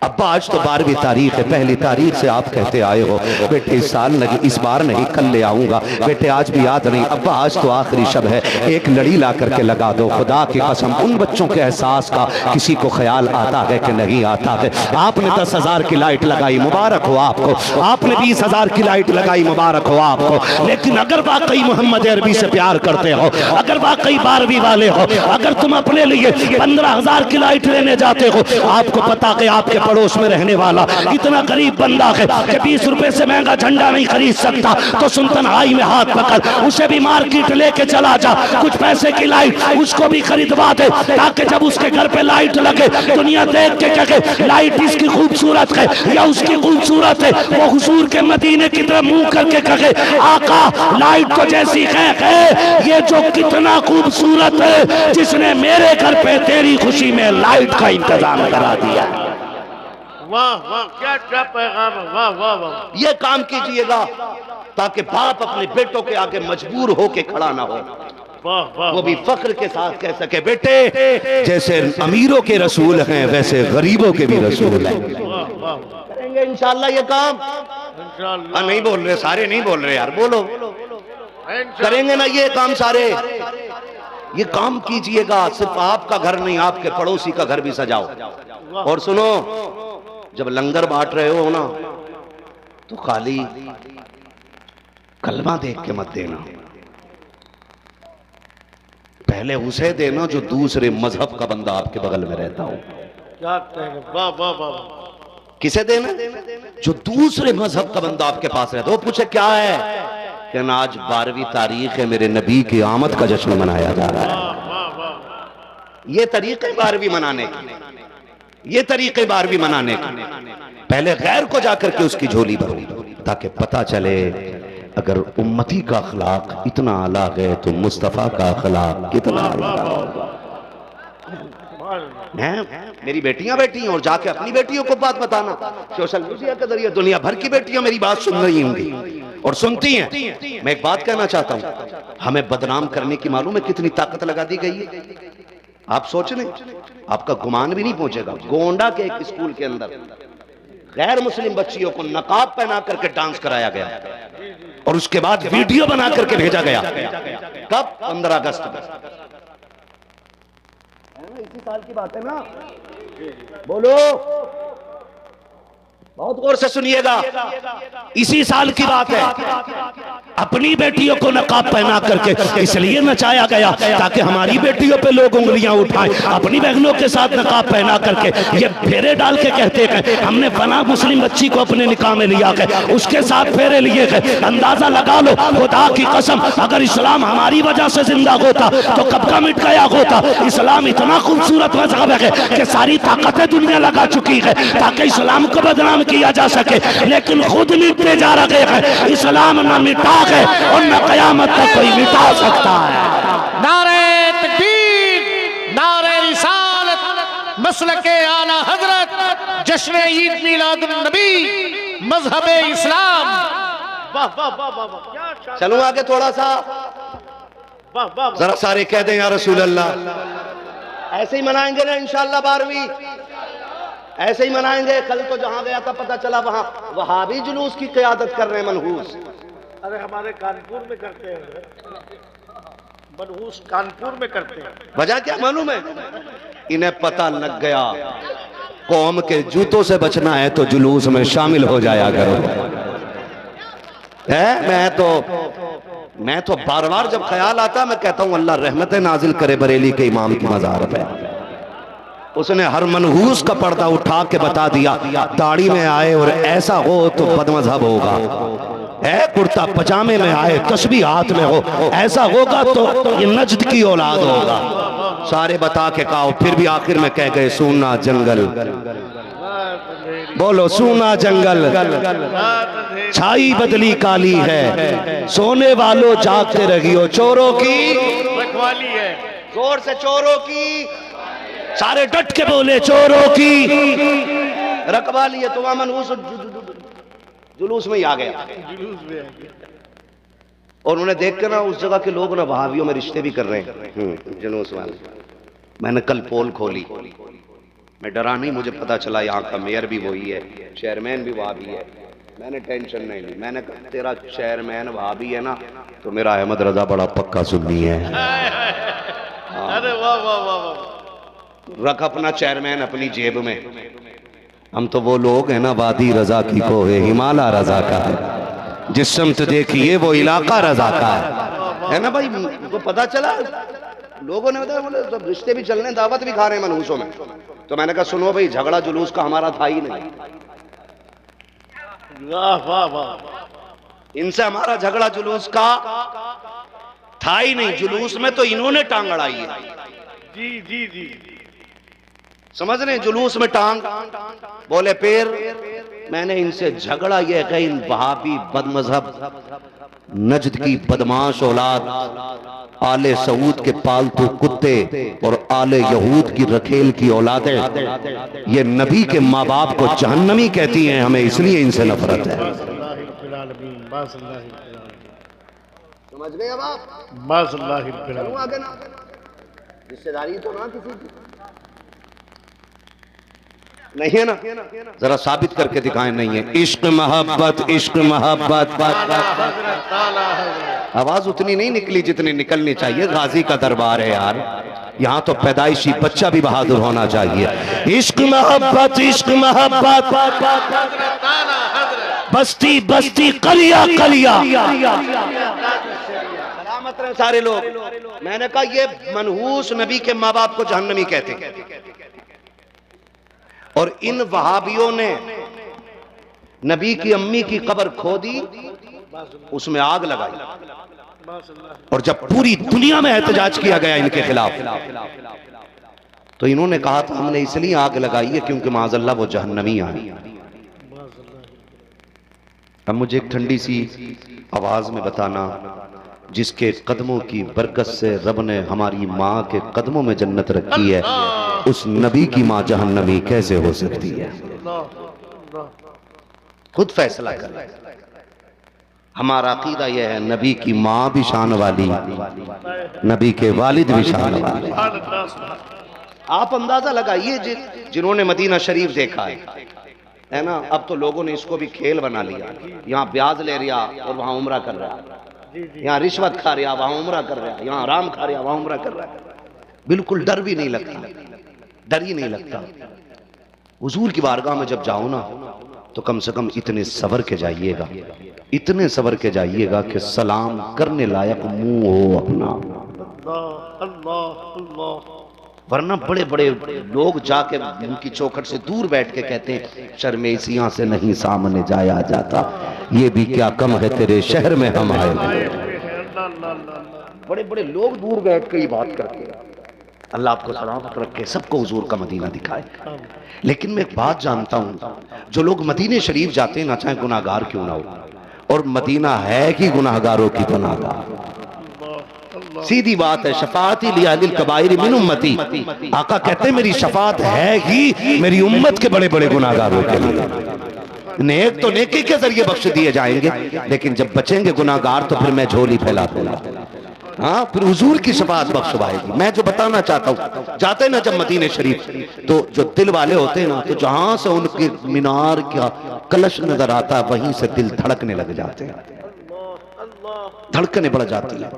अब्बा आज तो 12वीं तारीख है, पहली तारीख से आप कहते आए हो बेटे इस साल नहीं, इस बार नहीं, कल ले आऊंगा। बेटे आज भी याद नहीं, अब्बा आज तो आखिरी शब है, एक लड़ी ला करके लगा दो। खुदा की कसम उन बच्चों के एहसास का किसी को ख्याल आता है कि नहीं आता है? आपने 10,000 की लाइट लगाई, मुबारक हो आपको। आपने 20,000 की लाइट लगाई, मुबारक हो आपको। लेकिन अगर वाकई मोहम्मद अरबी से प्यार करते हो, अगर वाकई 12वीं वाले हो, अगर तुम अपने लिए 15,000 की लाइट लेने जाते हो, आपको पता कि आपके पड़ोस में रहने वाला इतना गरीब बंदा है कि 20 रुपए से महंगा झंडा नहीं खरीद सकता, तो सुल्तान हाई में हाथ पकड़ उसे भी मार्केट लेके चला जा, कुछ पैसे की लाइट उसको भी खरीदवा दे, ताकि जब उसके घर पे लाइट लगे दुनिया देख के कहे लाइट इसकी खूबसूरत है या उसकी खूबसूरत है। वो हुजूर के मदीने की तरफ मुंह करके कहे आका लाइट तो जैसी है ये जो कितना खूबसूरत है, जिसने मेरे घर पे तेरी खुशी में लाइट का इंतजाम करा दिया। वाह वाह क्या पैगाम, वाह वाह वाह। ये काम कीजिएगा ताकि बाप अपने बेटों के आगे मजबूर होके खड़ा ना हो। वो भी फख्र के साथ कह सके बेटे जैसे अमीरों के रसूल हैं वैसे गरीबों के भी रसूल हैं। करेंगे इंशाल्लाह ये काम। नहीं बोल रहे, सारे नहीं बोल रहे यार, बोलो। करेंगे ना ये काम सारे? ये काम कीजिएगा। सिर्फ आपका घर नहीं, आपके पड़ोसी का घर भी सजाओ। और सुनो, जब लंगर बांट रहे हो ना तो खाली कलमा देख के मत देना, पहले उसे देना जो दूसरे मजहब का बंदा आपके बगल में रहता हो। क्या वाह वाह वाह। किसे देना? जो दूसरे मजहब का बंदा आपके पास रहता हो। वो पूछे क्या है, कि आज 12वीं तारीख है, मेरे नबी की आमद का जश्न मनाया जा रहा है। ये तरीके 12वीं मनाने की, ये तरीके 12वीं मनाने की। पहले गैर को जाकर के उसकी झोली भरो, ताकि पता चले अगर उम्मती का अखलाक इतना आला है तो मुस्तफा का अखलाक कितना आला होगा। मेरी बेटियां बैठी हैं और जाके अपनी बेटियों को बात बताना। सोशल मीडिया के जरिए दुनिया भर की बेटियां मेरी बात सुन रही होंगी और सुनती हैं। मैं एक बात कहना चाहता हूं, हमें बदनाम करने की मालूम है कितनी ताकत लगा दी गई है। आप सोच लें, आपका गुमान भी नहीं पहुंचेगा। गोंडा के एक स्कूल के अंदर गैर मुस्लिम बच्चियों को नकाब पहना करके डांस कराया गया और उसके बाद वीडियो बना करके भेजा गया। कब? 15 अगस्त में। इसी साल की बात है ना? बोलो, बहुत गौर से सुनिएगा, इसी साल की बात है। अपनी बेटियों को नकाब पहना करके इसलिए नचाया गया ताकि हमारी बेटियों पे लोग उंगलियां उठाएं। अपनी बहनों के साथ नकाब पहना करके ये फेरे डाल के कहते हैं हमने फला मुस्लिम बच्ची को अपने निकाह में लिया है, उसके साथ फेरे लिए गए। अंदाजा लगा लो, खुदा की कसम, अगर इस्लाम हमारी वजह से जिंदा होता तो कब का मिट गया होता। इस्लाम इतना खूबसूरत मजहब है कि सारी ताकतें दुनिया लगा चुकी है ताकि इस्लाम को बदनाम किया जा सके, लेकिन खुद मिटते जा रहे हैं। इस्लाम न मिटा है और न कयामत तक कोई मिटा सकता है। नारे तकबीर, नारे रिसालत, मसलके आला हजरत, जश्न ईद मिलादुन नबी, मजहबे इस्लाम। वाह वाह वाह वाह। चलूं आगे थोड़ा सा, जरा सारे कह दें या रसूल अल्लाह। ऐसे ही मनाएंगे ना इंशाअल्लाह 12वीं, ऐसे ही मनाएंगे। कल तो जहां गया था पता चला वहां वहाबी जुलूस की क़यादत कर रहे हैं, मनहूस। अरे हमारे कानपुर में करते हैं, मनहूस कानपुर में करते हैं। वजह क्या मालूम है? इन्हें पता लग गया कौम के जूतों से बचना है तो जुलूस में शामिल हो जाया करो। मैं तो बार बार जब ख्याल आता मैं कहता हूं अल्लाह रहमत नाजिल करे बरेली के इमाम की मज़ार पे। उसने हर मनहूस का पर्दा उठा के बता दिया, दाढ़ी में आए और ऐसा हो तो बदमज़हब होगा, है कुर्ता पजामे में आए तस्बीह हाथ में हो ऐसा होगा तो ये नज्द की औलाद होगा। सारे बता के कहा, फिर भी आखिर में कह गए सूना जंगल। बोलो सूना जंगल, छाई बदली काली है, सोने वालों जागते रहियो, चोरों की रखवाली है। जोर से, चोरों की। सारे डट के बोले चोरों की रखवाली है। तो मनहूस जुलूस में ही आ गया और उन्हें देख के ना उस जगह के लोग ना वहाबियों में रिश्ते भी कर रहे हैं जुलूस वाले। मैंने कल पोल खोली, मैं डरा नहीं, मुझे पता चला यहाँ का मेयर भी वही है, चेयरमैन भी वहाबी है। मैंने टेंशन नहीं ली, मैंने कहा तेरा चेयरमैन वहाबी है ना तो मेरा अहमद रजा बड़ा पक्का सुन्नी है। अरे वाह वाह वाह वाह। रख अपना चेयरमैन अपनी जेब में। हम तो वो लोग हैं ना, वादी रजा की को है, हिमालय रजा का है, जिस समत देखिए वो इलाका रजा का है ना भाई। तो पता चला लोगों ने बताया, बोले तो रिश्ते भी चल रहे हैं, दावत भी खा रहे हैं मनहूसों में। तो मैंने कहा सुनो भाई, झगड़ा जुलूस का हमारा था ही नहीं। वाह वाह वाह। इनसे हमारा झगड़ा जुलूस का था ही नहीं, जुलूस में तो इन्होंने टांग अड़ाई है। जी जी जी, समझ रहे हैं, जुलूस में टांग बोले पैर। मैंने इनसे झगड़ा यह है, इन वहाबी बदमजहब नजद की बदमाश औलाद, आले सऊद के पालतू कुत्ते और आले यहूद की रखेल की औलादें, ये नबी के माँ बाप को जहन्नमी कहती हैं। हमें इसलिए इनसे नफरत है। समझ गए अब आप? बस अल्लाह ही रब्बिल चलूं आलमीन। आगे ना, रिश्तेदारी तो ना किसी की नहीं है ना, जरा साबित करके दिखाएं नहीं है। इश्क मोहब्बत, इश्क मोहब्बत। आवाज उतनी नहीं निकली जितनी निकलनी चाहिए। गाजी का दरबार है यार, यहाँ तो पैदाइशी बच्चा भी बहादुर होना चाहिए। इश्क मोहब्बत, इश्क मोहब्बत, बस्ती बस्ती कलिया कलिया। सलामत रहे सारे लोग। मैंने कहा ये मनहूस नबी के माँ बाप को जहन्नमी कहते हैं, और इन वहाबियों ने नबी की अम्मी की कब्र खोदी, उसमें आग लगाई, और जब पूरी दुनिया में एहतजाज किया गया इनके खिलाफ, तो इन्होंने कहा था हमने इसलिए आग लगाई है क्योंकि माज़अल्लाह वो जहन्नमी आई। अब मुझे एक ठंडी सी आवाज में बताना, जिसके कदमों की बरकत से रब ने हमारी माँ के कदमों में जन्नत रखी है, उस नबी की माँ जहन्नमी कैसे हो सकती है? खुद फैसला कर। हमारा अकीदा यह है, नबी की माँ भी शान वाली, नबी के वालिद भी शान वाले। आप अंदाजा लगाइए जिन्होंने मदीना शरीफ देखा है ना, अब तो लोगों ने इसको भी खेल बना लिया। यहाँ ब्याज ले रहा और वहां उम्रा कर रहा है, यहाँ रिश्वत खा रहा वहां उम्रा कर रहा है, यहाँ आराम खा रहा वहां उम्रा कर रहा है। बिल्कुल डर भी नहीं लगता, डर ही नहीं लगता। हुजूर की बारगाह में जब जाओ ना, तो कम से कम इतने सबर के जाइएगा, इतने सबर के जाइएगा कि सलाम करने लायक मुंह हो अपना। वरना बड़े बड़े लोग जाके उनकी चौखट से दूर बैठ के कहते हैं शर्मेसियां से नहीं सामने जाया जाता, ये भी क्या कम है तेरे शहर में हम आए। बड़े बड़े लोग दूर बैठ के ये बात करते हैं। अल्लाह आपको सलामत रखे, सबको हुजूर का मदीना दिखाए। लेकिन मैं एक बात जानता हूं, जो लोग मदीने शरीफ जाते हैं ना, चाहे गुनाहगार क्यों ना हो, और मदीना है कि गुनाहगारों की पनाहगाह, सीधी बात है। शफाअती लिअहलिल कबाइर मिन उम्मती, आका कहते हैं मेरी शफाअत है ही मेरी उम्मत के बड़े बड़े गुनाहगारों के लिए। नेक तो नेकी के जरिए बख्श दिए जाएंगे, लेकिन जब बचेंगे गुनाहगार तो फिर मैं झोली फैला दूंगा। हाँ, फिर हुजूर की शफाअत बख्शवाएगी। मैं जो बताना चाहता हूँ, जाते ना जब मदीने शरीफ, तो जो दिल वाले होते हैं ना, तो जहां से उनके मीनार का कलश नजर आता है, वहीं से दिल धड़कने लग जाते हैं, धड़कने बढ़ जाती है।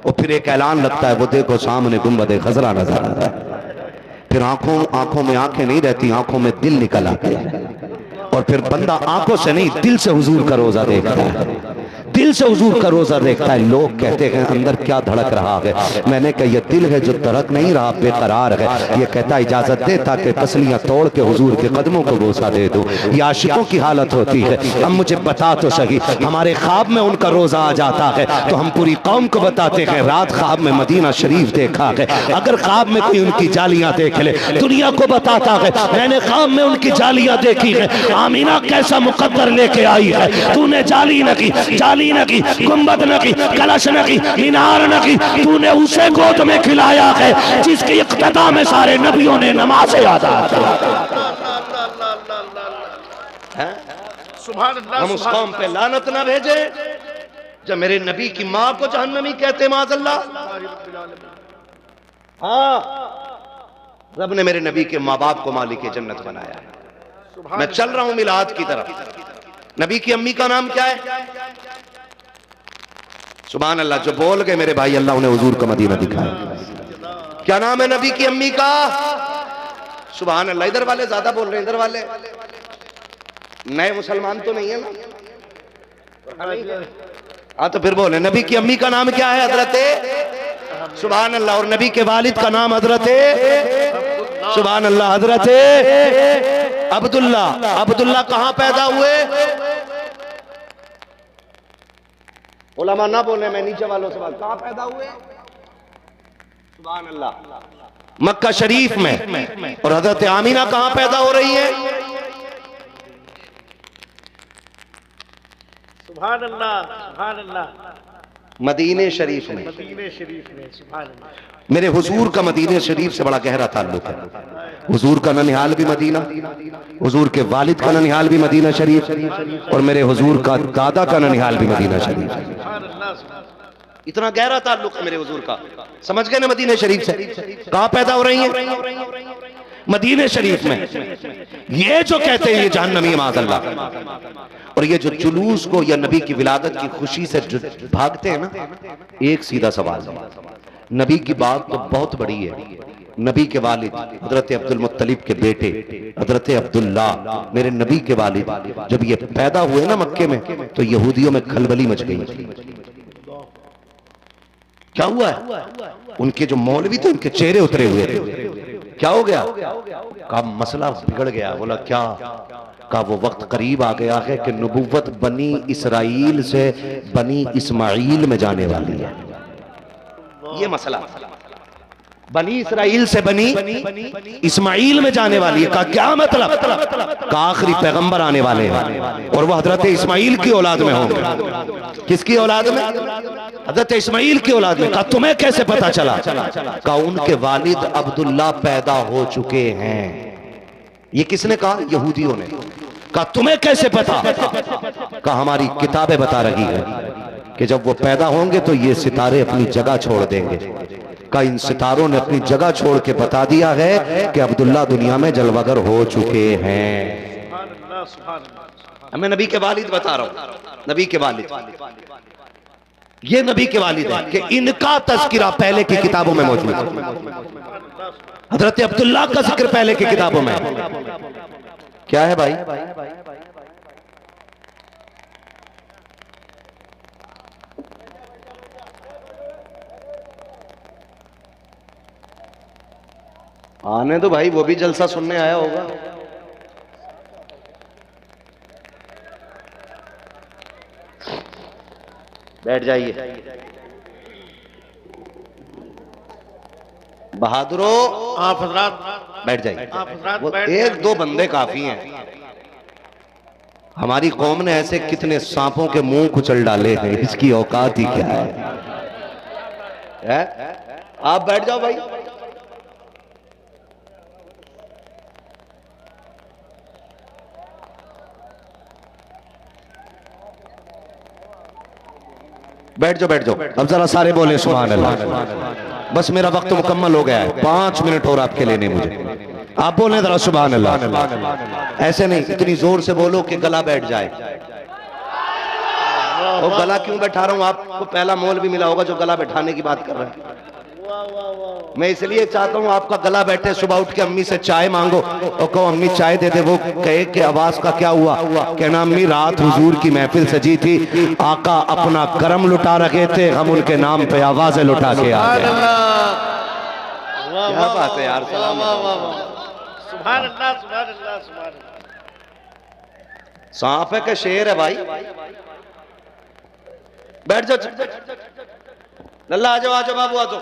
और फिर एक ऐलान लगता है, वो देखो सामने गुंबद खजरा नजर आ रहा है। फिर आंखों में आंखें नहीं रहती, आंखों में दिल निकल आते हैं, और फिर बंदा आंखों से नहीं दिल से हुजूर का रोजा देखता है, दिल से हुजूर का रोजा देखता है। लोग कहते हैं अंदर क्या धड़क रहा है, मैंने कहा ये दिल है जो धड़क नहीं रहा, बेकरार है। ये कहता इजाजत दे ताकि पसलियां तोड़ के हुजूर के कदमों को बोसा दे दो। ये आशिकों की हालत होती है। अब मुझे बता तो सही, हमारे ख्वाब में उनका रोजा आ जाता है तो हम पूरी कौम को बताते हैं रात ख्वाब में मदीना शरीफ देखा है। अगर ख्वाब में कोई उनकी जालियां देख ले, दुनिया को बताता है मैंने ख्वाब में उनकी जालियां देखी है। आमीना कैसा मुकद्दर लेके आई है, तूने जाली न की, जाली न की, गुंबद न की, कलश न की, मीनार न की, तूने उसे गोद में खिलाया है जिसकी इक्तदा में सारे नबियों ने नमाज़ें अदा की। हम उस कौम पे लानत ना भेजे जब मेरे नबी की माँ को जहन्नमी कहते माज़अल्लाह। हाँ, रब ने मेरे नबी के माँ बाप को मालिक जन्नत बनाया। मैं चल रहा हूं मिलाद की तरफ। नबी की अम्मी का नाम क्या है? सुभान अल्लाह। जो बोल गए मेरे भाई, अल्लाह उन्हें हुजूर का मदीना दिखाया। क्या नाम है नबी की अम्मी का? सुभान अल्लाह। इधर वाले ज्यादा बोल रहे हैं, इधर वाले नए मुसलमान तो नहीं है ना? हाँ, तो फिर बोले नबी की अम्मी का नाम क्या है? हजरत। सुभान अल्लाह। और नबी के वालिद का नाम हजरत। सुभान अल्लाह। हजरत अब्दुल्ला। अब्दुल्ला कहां पैदा हुए? उलमा ना बोले, मैं नीचे वालों से बात, कहां पैदा हुए? सुभान अल्लाह। मक्का शरीफ में। और हजरत आमीना कहां पैदा हो रही है? सुभान अल्लाह, सुभान अल्लाह। मदीने शरीफ में। मदीने शरीफ में। सुभान अल्लाह। मेरे हुजूर का मदीने शरीफ से बड़ा गहरा ताल्लुक है। हुजूर का ननिहाल भी मदीना, हुजूर के वालिद का ननिहाल भी मदीना शरीफ, और मेरे हुजूर का दादा का ननिहाल भी मदीना शरीफ। इतना गहरा ताल्लुक है मेरे हुजूर का। समझ गए ना मदीने शरीफ से कहां पैदा हो रही है? मदीने शरीफ में। ये जो कहते हैं ये जहन्नमी माज़अल्लाह, और ये जो जुलूस को या नबी की विलादत की खुशी से जो भागते हैं ना, एक सीधा सवाल है, नबी की बात तो बहुत बड़ी है। नबी के वालिद हजरत अब्दुल मुत्तलिब के बेटे हजरत अब्दुल्ला, मेरे नबी के वालिद, जब ये पैदा हुए ना मक्के में, तो यहूदियों में खलबली मच गई। क्या हुआ है? उनके जो मौलवी थे उनके चेहरे उतरे हुए थे। क्या हो गया? कहा मसला बिगड़ गया। बोला क्या? कहा वो वक्त करीब आ गया है कि नबुव्वत बनी इसराइल से बनी इस्माइल में जाने वाली है। ये मसला बनी इसराइल से बनी इस्माइल में जाने वाली है। कहा क्या मतलब? कहा आखिरी पैगंबर आने वाले हैं और वह हजरत इस्माइल की औलाद में होंगे। किसकी औलाद में? हजरत इस्माइल की औलाद में। कहा तुम्हें कैसे पता चला? कहा उनके वालिद अब्दुल्ला पैदा हो चुके हैं। ये किसने कहा? यहूदियों ने। कहा तुम्हें कैसे पता? कहा हमारी किताबें बता रही है कि जब वो पैदा होंगे तो ये सितारे अपनी जगह छोड़ देंगे। का इन सितारों ने अपनी जगह छोड़ के बता दिया है कि अब्दुल्ला दुनिया में जलवागर हो चुके हैं। मैं नबी के वालिद बता रहा हूं, नबी के वालिद, ये नबी के वालिद है कि इनका तज़किरा पहले की किताबों में मौजूद है। हजरत अब्दुल्ला का जिक्र पहले की किताबों में। क्या है भाई? आने तो भाई, वो भी जलसा सुनने आया होगा। बैठ जाइए बहादुरो, आप हजरात बैठ जाइए। आप हजरात वो बैठ एक दो बंदे काफी हैं। हमारी कौम ने ऐसे कितने सांपों के मुंह कुचल डाले हैं, इसकी औकात ही क्या है? आप बैठ जाओ भाई। बैठ जाओ बैठ जाओ। अब जरा सारे बोले सुभान अल्लाह। बस मेरा वक्त मुकम्मल हो गया है, 5 मिनट और आपके लेने मुझे। आप बोले जरा सुभान अल्लाह। ऐसे नहीं, इतनी जोर से बोलो कि गला बैठ जाए। वो गला क्यों बैठा रहा हूं? आपको पहला मोल भी मिला होगा जो गला बैठाने की बात कर रहे हैं। मैं इसलिए चाहता हूं आपका गला बैठे। सुबह उठ के अम्मी से चाय मांगो और कहो अम्मी चाय दे दे। वो कहे कि आवाज का क्या हुआ? कहना अम्मी रात हुजूर की महफिल सजी थी, आका अपना करम लुटा रखे थे, हम उनके नाम पे आवाजें लुटा के आ गए। क्या बात है यार। सलाम। सुभान अल्लाह, सुभान अल्लाह, सुभान अल्लाह। सांप है कि शेर है भाई? बैठ जाओ लल्ला, आ जाओ आ जाओ बाबू, आ जाओ।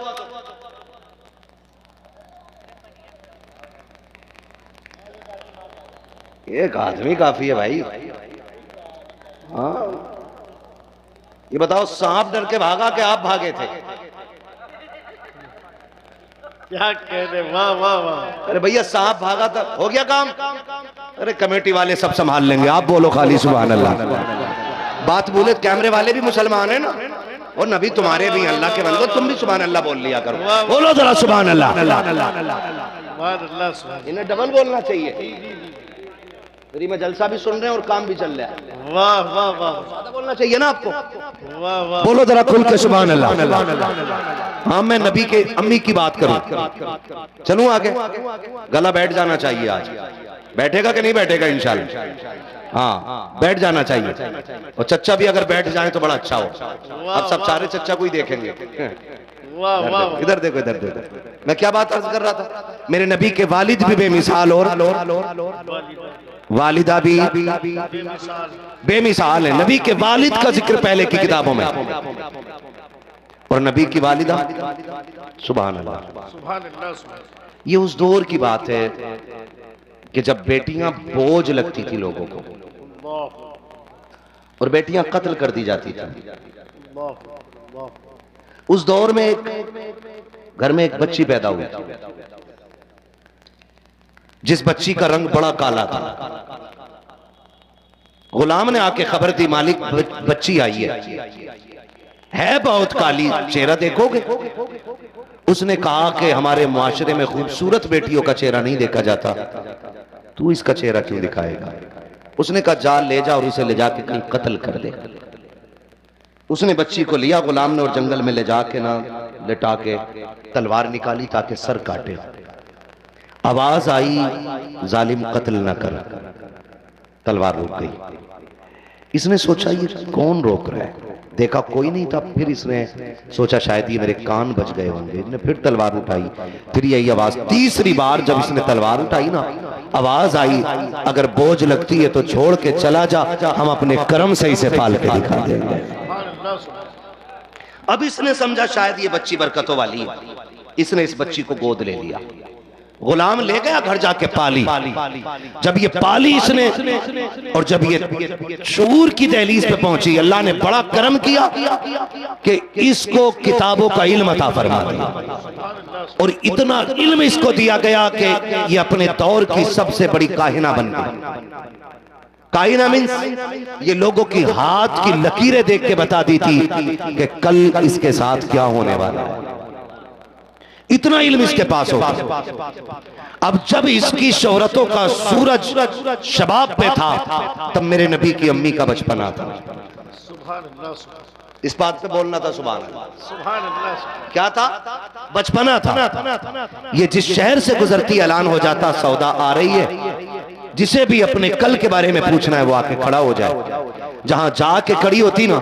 एक आदमी काफी है भाई। हाँ, ये बताओ सांप डर के भागा कि आप भागे थे? क्या कह रहे? वाह वाह वाह। अरे भैया सांप भागा था, हो गया काम। अरे कमेटी वाले सब संभाल लेंगे, आप बोलो खाली सुभान अल्लाह। बात बोले, कैमरे वाले भी मुसलमान है ना, और नबी तुम्हारे भी अल्लाह के बंदो, तुम भी सुभान अल्लाह बोल लिया करो। बोलो जरा सुभान अल्लाह। इन्हें डबल बोलना चाहिए। मेरी में जलसा भी सुन रहे हैं और काम भी चल रहा है। वाह वाह वाह। ज्यादा बोलना चाहिए ना आपको। वाह वाह। बोलो जरा खुल के सुभान अल्लाह। हाँ, मैं नबी के अम्मी की बात करूं। चलूं आगे? गला बैठ जाना चाहिए आज। बैठेगा कि नहीं बैठेगा? इंशाल्लाह हाँ बैठ जाना चाहिए। और चच्चा भी अगर बैठ जाए तो बड़ा अच्छा हो। अब सब सारे चच्चा को ही देखेंगे। वाह वाह। इधर देखो इधर देखो। मैं क्या बात अर्ज कर रहा था? मेरे नबी के वालिद भी बेमिसाल और वालिदा भी बेमिसाल है। नबी के वालिद का जिक्र पहले की किताबों में, और नबी की वालिदा सुभान अल्लाह। सुभान अल्लाह, सुभान। ये उस दौर की बात है कि जब बेटियां बोझ लगती थी लोगों को, और बेटियां कत्ल कर दी जाती थी। उस दौर में एक घर में एक बच्ची पैदा हुई, जिस बच्ची का रंग बड़ा काला था। गुलाम ने आके खबर दी, मालिक बच्ची आई है। है बहुत काली, चेहरा देखोगे। उसने कहा कि हमारे मुआशरे में खूबसूरत बेटियों का चेहरा नहीं देखा जाता, तू इसका चेहरा क्यों दिखाएगा। उसने कहा जा ले जा और इसे ले जाके कहीं कत्ल कर दे। उसने बच्ची को लिया गुलाम ने और जंगल में ले जाके ना लिटा के तलवार निकाली ताकि सर काटे। आवाज आई जालिम कत्ल ना कर, तलवार रुक गई। इसने सोचा ये कौन रोक रहा है, देखा कोई नहीं था। फिर इसने सोचा शायद ये मेरे कान बच गए होंगे। इसने फिर तलवार उठाई, फिर यही आवाज। तीसरी बार जब इसने तलवार उठाई ना, आवाज आई अगर बोझ लगती है तो छोड़ के चला जा, हम अपने कर्म से इसे पाल के दिखा देंगे। अब इसने समझा शायद ये बच्ची बरकतों वाली है। इसने इस बच्ची को गोद ले लिया, गुलाम ले गया घर जाके पाली। जब ये पाली इसने और जब ये शऊर की दहलीज पे पहुंची, अल्लाह ने बड़ा करम किया कि इसको किताबों का इल्म अता फरमा दिया और इतना इल्म इसको दिया गया कि ये अपने दौर की सबसे बड़ी काहिना बन गई। काहिना मीन्स ये लोगों की हाथ की लकीरें देख के बता दी थी कि कल इसके साथ क्या होने वाला है। इतना इल्म इसके पास होगा। अब जब इसकी शोहरतों का सूरज शबाब पे था, तब मेरे नबी की अम्मी का बचपना था। इस बात पे बोलना था सुभान अल्लाह। क्या था? बचपना था। ये जिस शहर से गुजरती ऐलान हो जाता सौदा आ रही है। जिसे भी अपने कल के बारे में पूछना है वो आके खड़ा हो जाए। जहां जाके खड़ी होती ना,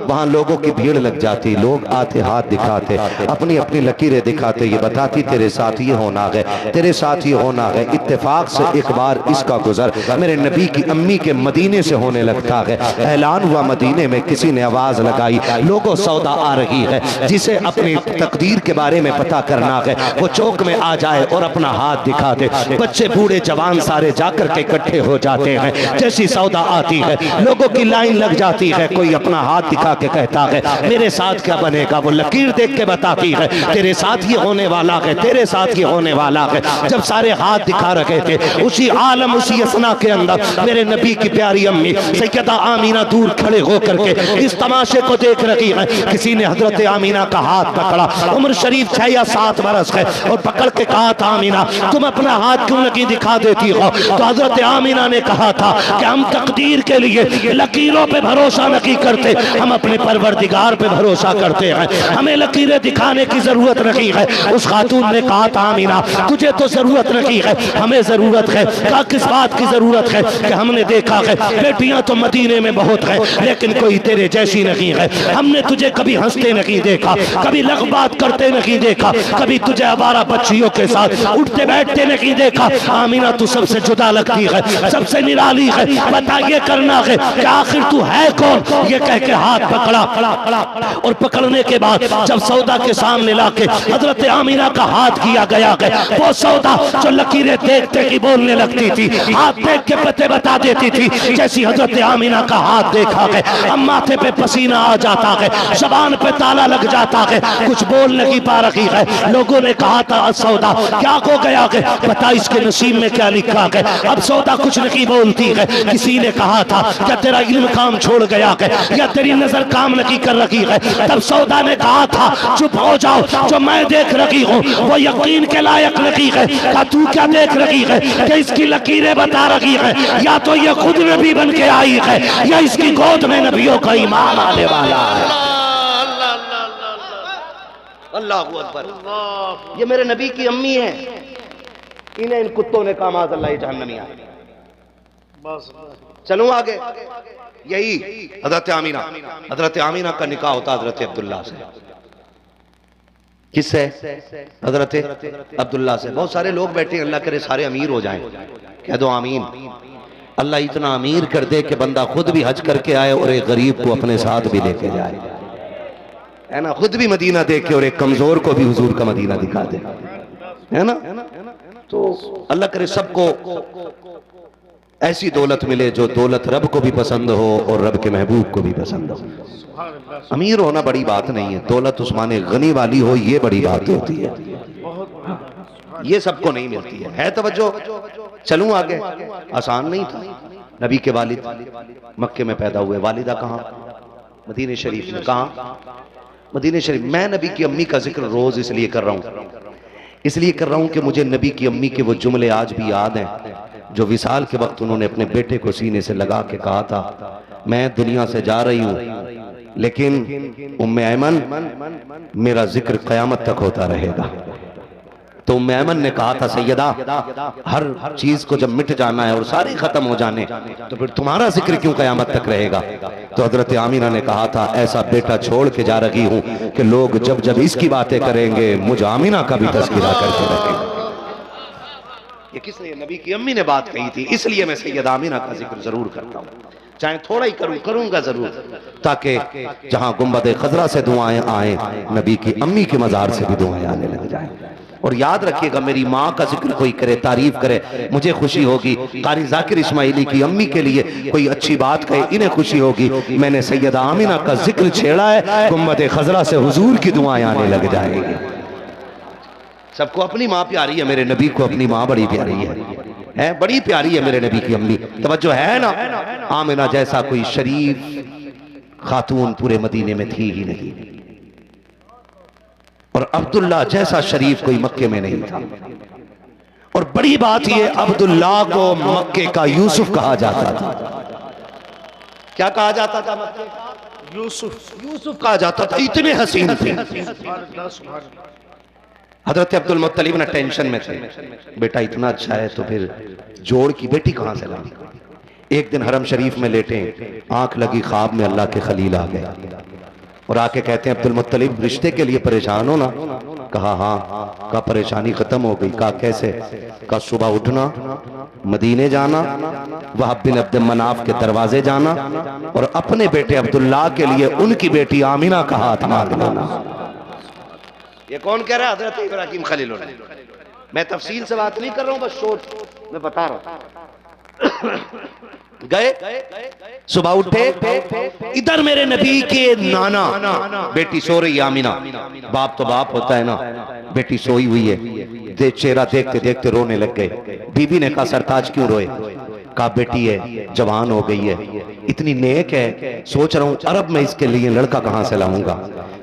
वहां लोगों की भीड़ लग जाती। लोग आते हाथ दिखाते, अपनी अपनी लकीरें दिखाते, ये बताती तेरे साथ ये होना है, तेरे साथ ये होना है। इत्तेफाक से एक बार इसका गुजर मेरे नबी की अम्मी के मदीने से होने लगता है। ऐलान हुआ मदीने में, किसी ने आवाज लगाई लोगों सौदा आ रही है। जिसे अपनी तकदीर के बारे में पता करना है वो चौक में आ जाए और अपना हाथ दिखा दे। बच्चे बूढ़े जवान सारे जाकर के इकट्ठे हो जाते हैं। जैसी सौदा आती है लोगों की लाइन लग जाती है। कोई अपना हाथ दिखा के कहता है मेरे साथ क्या बनेगा, वो लकीर देख के बताती है तेरे साथ ये होने वाला है, तेरे साथ ये होने वाला है। जब सारे हाथ दिखा रहे थे, उसी आलम उसी असना के अंदर मेरे नबी की प्यारी अम्मी सैयदा आमीना दूर खड़े होकर के इस तमाशे को देख रही है। किसी ने हजरत आमीना का हाथ पकड़ा, उम्र शरीफ 6 या 7 बरस है, और पकड़ के कहा था आमीना तुम अपना हाथ क्यों नहीं दिखा देती हो। तो हजरत आमीना ने कहा था कि हम तकदीर के लिए लकीरों पे भरोसा नहीं करते, हम अपने परवरदिगार पे भरोसा करते हैं। हमें लकीरें दिखाने की जरूरत नहीं है। उस खातून ने कहा था आमीना तुझे तो जरूरत नहीं है, हमें जरूरत है। क्या किस बात की जरूरत है कि हमने देखा है बेटियां तो मदीने में बहुत है लेकिन कोई तेरे जैसी नहीं है। हमने तुझे कभी हंसते नहीं देखा, कभी लगबात करते नहीं देखा, कभी तुझे आवारा बच्चियों के साथ उठते बैठते नहीं देखा। आमीना तू सबसे जुदा लगती है, सबसे निराली है, बताइए करना है कि आखिर तू है कौन। ये कह के हाथ पकड़ा और पकड़ने के बाद जब सौदा के सामने लाके हजरत आमीना का हाथ किया गया है, वो सौदा जो लकीरें देखते ही बोलने लगती थी, हाथ देख के पते बता देती थी। जैसी हजरत आमीना का हाथ देखा है, अब माथे पे पसीना आ जाता है, जबान पे ताला लग जाता है, कुछ बोल नहीं पा रही है। लोगों ने कहा था सौदा क्या हो गया है, बता इसके नसीब में क्या लिखा है। अब सौदा कुछ नहीं बोलती है। किसी ने कहा था क्या तेरा इल्म काम छोड़ गया है या तेरी नजर काम नहीं कर रही है। तब सौदा ने कहा था चुप हो जाओ, जो मैं देख रही हूँ वो यकीन के लायक नहीं है। क्या तू क्या देख रही है कि इसकी लकीरें बता रही है, या तो ये खुद नबी बन के आई है या इसकी गोद में नबियों का ईमान आने वाला है। अल्लाह अकबर। ये मेरे नबी की अम्मी है, इन्हें इन कुत्तों ने कहा माज़अल्लाह जहन्नमी आए। बस चलो आगे। यही हजरत आमीना का निकाह होता हजरत अब्दुल्ला से। किससे? हजरत अब्दुल्ला से। बहुत सारे लोग बैठे, अल्लाह करे सारे अमीर हो जाएं, कह दो आमीन। अल्लाह इतना अमीर कर दे कि बंदा खुद भी हज करके आए और एक गरीब को अपने साथ भी लेके जाए, है ना, खुद भी मदीना देखे और एक कमजोर को भी हुजूर का मदीना दिखा दे, है ना। तो अल्लाह करे सबको ऐसी दौलत मिले जो दौलत रब को भी पसंद हो और रब के महबूब को भी पसंद हो। अमीर होना बड़ी बात नहीं है, दौलत उस्मान गनी वाली हो ये बड़ी बात होती है, ये सबको नहीं मिलती है तवज्जो। चलूं आगे। आसान नहीं था। नबी के वालिद मक्के में पैदा हुए, वालिदा कहाँ? मदीने शरीफ में। कहा? मदीने शरीफ। मैं नबी की अम्मी का जिक्र रोज इसलिए कर रहा हूं, इसलिए कर रहा हूं कि मुझे नबी की अम्मी के वो जुमले आज भी याद हैं जो विसाल के वक्त उन्होंने अपने बेटे को सीने से लगा के कहा था, मैं दुनिया से जा रही हूं लेकिन उम्मे ऐमन मेरा जिक्र कयामत तक होता रहेगा। तो उम्मे ऐमन ने कहा था, सैयदा हर चीज को जब मिट जाना है और सारे खत्म हो जाने तो फिर तुम्हारा जिक्र क्यों कयामत तक रहेगा? तो हजरत आमीना ने कहा था, ऐसा बेटा छोड़ के जा रही हूं कि लोग जब जब इसकी बातें करेंगे मुझे आमीना का भी तज़किरा करके रखेंगे। ये किसने? नबी की अम्मी ने बात कही थी, इसलिए मैं सैयदा आमीना का जिक्र जरूर करता हूं, चाहे थोड़ा ही करूंगा जरूर, ताकि जहां गुंबद खजरा से दुआएं आए नबी की अम्मी के मजार से भी दुआएं आने लग जाए। और याद रखिएगा, मेरी माँ का जिक्र कोई करे, तारीफ करे, मुझे खुशी होगी। कारी जाकिर इस्माइली की अम्मी के लिए कोई अच्छी बात कहे, इन्हें खुशी होगी। मैंने सैयदा आमीना का जिक्र छेड़ा है, गुंबद खजरा से हुजूर की दुआएं आने लग जाएंगी। सबको अपनी माँ प्यारी है, मेरे नबी को अपनी माँ बड़ी प्यारी है, बड़ी प्यारी है मेरे नबी की अम्मी। तवज्जो है ना? आमिना जैसा कोई शरीफ खातून पूरे मदीने में थी ही नहीं, और अब्दुल्ला जैसा शरीफ कोई मक्के में नहीं था। और बड़ी बात यह, अब्दुल्ला को मक्के का यूसुफ कहा जाता था। क्या कहा जाता था? मक्के का यूसुफ कहा जाता था, इतने हसीन थे। हजरत अब्दुल मुत्तलिब ना टेंशन में थे, बेटा इतना अच्छा है तो फिर जोड़ की बेटी कहां से ला? एक दिन हरम शरीफ में लेटे, आंख लगी, ख्वाब में अल्लाह के खलील आ गए और आके कहते हैं, अब्दुल मुत्तलिब रिश्ते के लिए परेशान हो ना? कहा हाँ। का परेशानी खत्म हो गई? कहा कैसे? का सुबह उठना, मदीने जाना, वहाब बिन अब्द मनाफ के दरवाजे जाना और अपने बेटे अब्दुल्ला के लिए उनकी बेटी आमीना का हाथ मांग लेना। ये कौन कह रहा है? हजरत इब्राहिम खलील। मैं तफसील से बात नहीं कर रहा हूं, बस सोच मैं बता रहा हूं। गए, सुबह उठे, इधर मेरे नबी के नाना, बेटी सो रही आमीना, बाप तो बाप होता है ना, बेटी सोई हुई है, चेहरा देखते देखते रोने लग गए। बीबी ने कहा, सरताज क्यों रोए? कहा बेटी है, जवान हो गई है, इतनी नेक है, सोच रहा हूं अरब में इसके लिए लड़का कहां से लाऊंगा।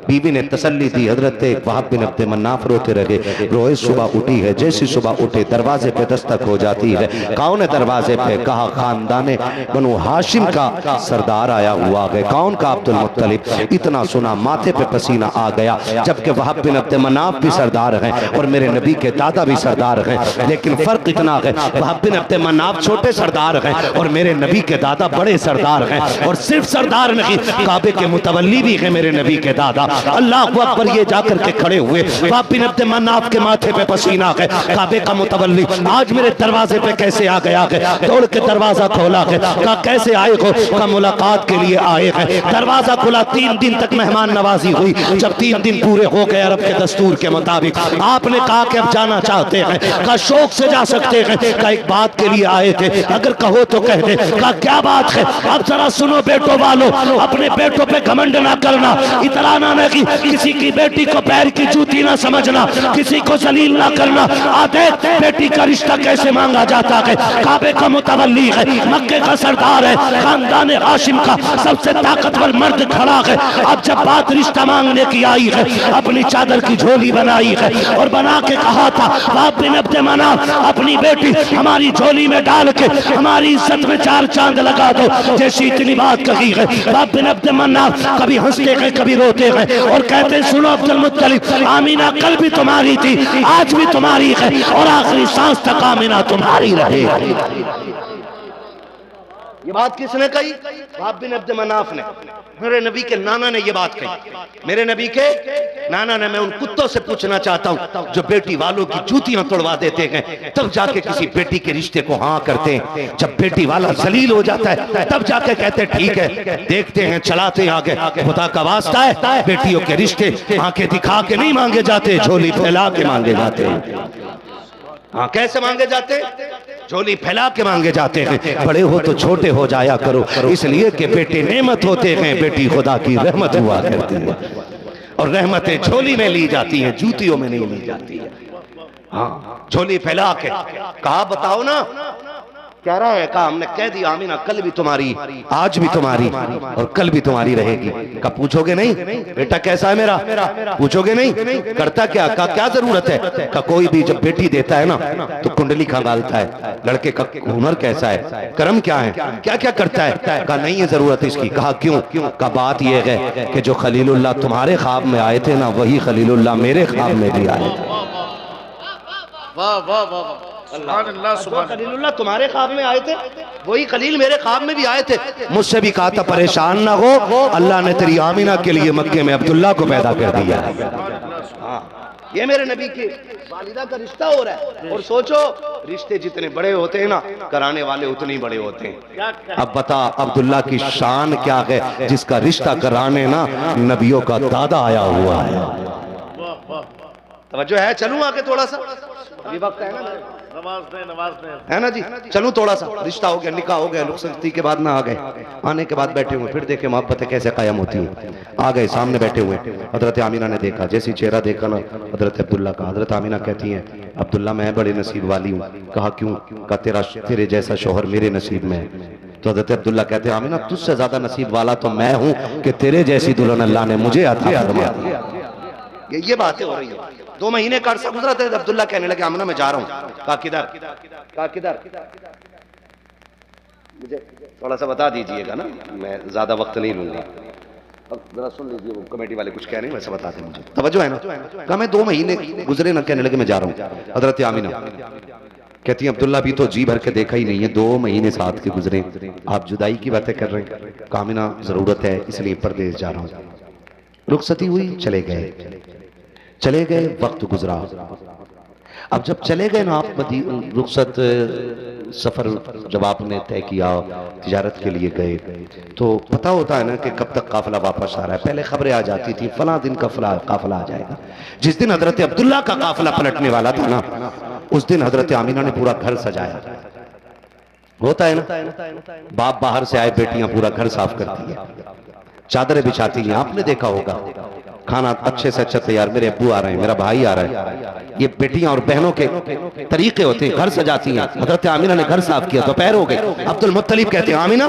बीबी ने तसल्ली दी। हजरत वहाब बिन अब्द मन्नाफ रोते रहे, रोए, सुबह उठी है, जैसी सुबह उठे दरवाजे पे दस्तक हो जाती है। कौन है दरवाजे पे? कहा खानदान बनु हाशिम का सरदार आया हुआ है। कौन? का अब्दुल मुत्तलिब। इतना सुना माथे पे पसीना आ गया, जबकि वहाब बिन अब्द मन्नाफ भी सरदार हैं और मेरे नबी के दादा भी सरदार हैं, लेकिन फर्क इतना है, वहाब बिन अब्द मन्नाफ छोटे सरदार हैं और मेरे नबी के दादा बड़े सरदार हैं। और सिर्फ सरदार नहीं, काबे के मुतवल्ली भी है मेरे नबी के दादा। अल्लाह अकबर, ये जाकर के खड़े हुए, वहाब बिन अब्द मन्नाफ के माथे पे पसीना है, काबे का मुतवल्ली आज मेरे दरवाजे पे कैसे आ गया है? दौड़ के दरवाजा खोला है। कहा कैसे आए हो? का मुलाकात के लिए आए हैं। दरवाजा खुला, 3 दिन तक मेहमान नवाजी हुई। जब 3 दिन पूरे हो गए अरब के दस्तूर के मुताबिक, आपने कहा कि अब जाना चाहते हैं। कहा शौक से जा सकते हैं। कहा एक बात के लिए आए थे, अगर कहो तो कह दे। कहा क्या बात है? अब जरा सुनो बेटों वालों, अपने बेटों पे घमंड ना करना, इतराना नहीं, किसी की बेटी को पैर की जूती ना समझना, किसी को जलील ना करना। आते बेटी का रिश्ता कैसे मांगा जाता है? काबे का मुतवल्ली है, मक्के का सरदार है, खानदान हाशिम का सबसे ताकतवर मर्द खड़ा है। अब जब बात रिश्ता मांगने की आई है, अपनी चादर की झोली बनाई है और बना के कहा था, वहाब बिन अब्द मनाफ अपनी बेटी हमारी झोली में डाल के हमारी इज्जत में 4 चांद लगा दो। जैसी इतनी बात कही है, वहाब बिन अब्द मनाफ कभी हंसते हैं, कभी रोते हैं और कहते सुनो अब्दुल मुत्तलिब, आमीना कल भी तुम्हारी थी, आज भी तुम्हारी है और आखिरी सांस तक आमीना तुम्हारी रहेगी। ये बात किसने कही? वहाब बिन अब्द मनाफ ने। मेरे नबी के नाना ने ये बात कही, मेरे नबी के नाना ने। मैं उन कुत्तों से पूछना चाहता हूं जो बेटी वालों की जूतियां तोड़वा देते हैं, तब जाके किसी बेटी के रिश्ते को हाँ करते हैं। जब बेटी वाला जलील हो जाता है तब जाके कहते ठीक है, देखते हैं, चलाते हैं आगे। खुदा का वास्ता है, बेटियों के रिश्ते आंखें दिखा के नहीं मांगे जाते, झोली फैला के मांगे जाते हैं। हाँ, कैसे मांगे जाते? झोली फैला के मांगे जाते हैं। बड़े हो तो छोटे हो जाया करो, इसलिए कि बेटे नेमत होते हैं, बेटी खुदा की रहमत हुआ करती है और रहमतें झोली में ली जाती हैं, जूतियों में नहीं ली जाती है। हाँ, झोली फैला के कहा बताओ ना, कह रहा है, कहा हमने कह दिया आमीना कल भी तुम्हारी, आज भी तुम्हारी और कल भी तुम्हारी रहेगी। कहा पूछोगे नहीं बेटा कैसा है मेरा, पूछोगे नहीं करता क्या, कहा क्या जरूरत है, कहा कोई भी जब बेटी देता है ना तो कुंडली खंगालता है, लड़के का हुनर कैसा है, कर्म क्या है, क्या क्या करता है, कहा नहीं है जरूरत इसकी। कहा क्यों, कहा बात यह है कि जो खलीलुल्लाह तुम्हारे ख्वाब में आए थे ना वही खलीलुल्लाह मेरे ख्वाब में भी आए थे। वाह वाह वाह, सुभान अल्लाह सुभान खलीलुल्लाह तुम्हारे ख्वाब में आए थे वही खलील मेरे ख्वाब में भी आए थे। मुझसे भी कहा था परेशान ना हो, अल्लाह ने तेरी आमीना के लिए मक्के में अब्दुल्ला को पैदा कर दिया। हाँ, ये मेरे नबी के वालिदा का रिश्ता हो रहा है। और सोचो रिश्ते जितने बड़े होते हैं ना कराने वाले उतने ही बड़े होते हैं। अब बता अब्दुल्ला की शान क्या है जिसका रिश्ता कराने ना नबियों का दादा आया हुआ है। तवज्जो है, चलूं आगे थोड़ा सा, अभी वक्त है ना, नवाज दे है ना जी, चलूं थोड़ा सा। रिश्ता हो गया, निकाह हो गया, रुखसती के बाद ना आ गए, आने के बाद बैठे हुए, फिर देखे मोहब्बतें कैसे कायम होती हैं। आ गए, सामने बैठे हुए, हजरत आमीना ने देखा, जैसी चेहरा देखा ना हजरत अब्दुल्ला का। हजरत आमीना कहती हैं अब्दुल्ला मैं बड़े नसीब वाली हूँ। कहा क्यों, कहा तेरे जैसा शोहर मेरे नसीब में है। तो हजरत अब्दुल्ला कहते हैं आमीना तुझसे ज्यादा नसीब वाला तो मैं हूँ कि तेरे जैसी दुल्हन अल्लाह ने मुझे अता फरमा दी। ये बातें हो रही है। 2 महीने का अरसा गुजरा था, अब्दुल्ला कहने लगे आमिना मैं जा रहा हूँ। कहा किधर, कहा किधर, मुझे थोड़ा सा बता दीजिएगा ना, मैं ज्यादा वक्त नहीं लूंगा। अब जरा सुन लीजिए, वो कमेटी वाले कुछ कह रहे हैं वैसे बता दें मुझे, तवज्जो है ना। कहा मैं 2 महीने गुजरे ना, कहने लगे मैं जा रहा हूँ। हजरत आमिना कहती है अब्दुल्ला भी तो जी भर के देखा ही नहीं है, 2 महीने साथ के गुजरे, आप जुदाई की बातें कर रहे हैं। आमिना जरूरत है इसलिए परदेश जा रहा हूँ। रुखसती हुई, चले गए, वक्त गुजरा। अब जब चले गए ना आप रुखसत सफर जब आपने तय किया, तिजारत के लिए गए, तो पता होता है ना कि कब तक काफिला वापस आ रहा है। पहले खबरें आ जाती थी फला दिन का काफिला आ जाएगा। जिस दिन हजरत अब्दुल्ला का काफिला पलटने वाला था ना उस दिन हजरत आमीना ने पूरा घर सजाया। होता है ना, बाप बाहर से आए, बेटियां पूरा घर साफ करती है, चादरें बिछाती हैं। आपने देखा होगा खाना अच्छे से अच्छा तैयार, मेरे अब्बू आ रहे हैं, मेरा भाई आ रहा है, ये बेटियां और बहनों के तरीके होते हैं, घर सजाती हैं। हजरत आमीना ने घर साफ किया, दोपहर हो गई। अब्दुल मुत्तलिब कहते हैं आमीना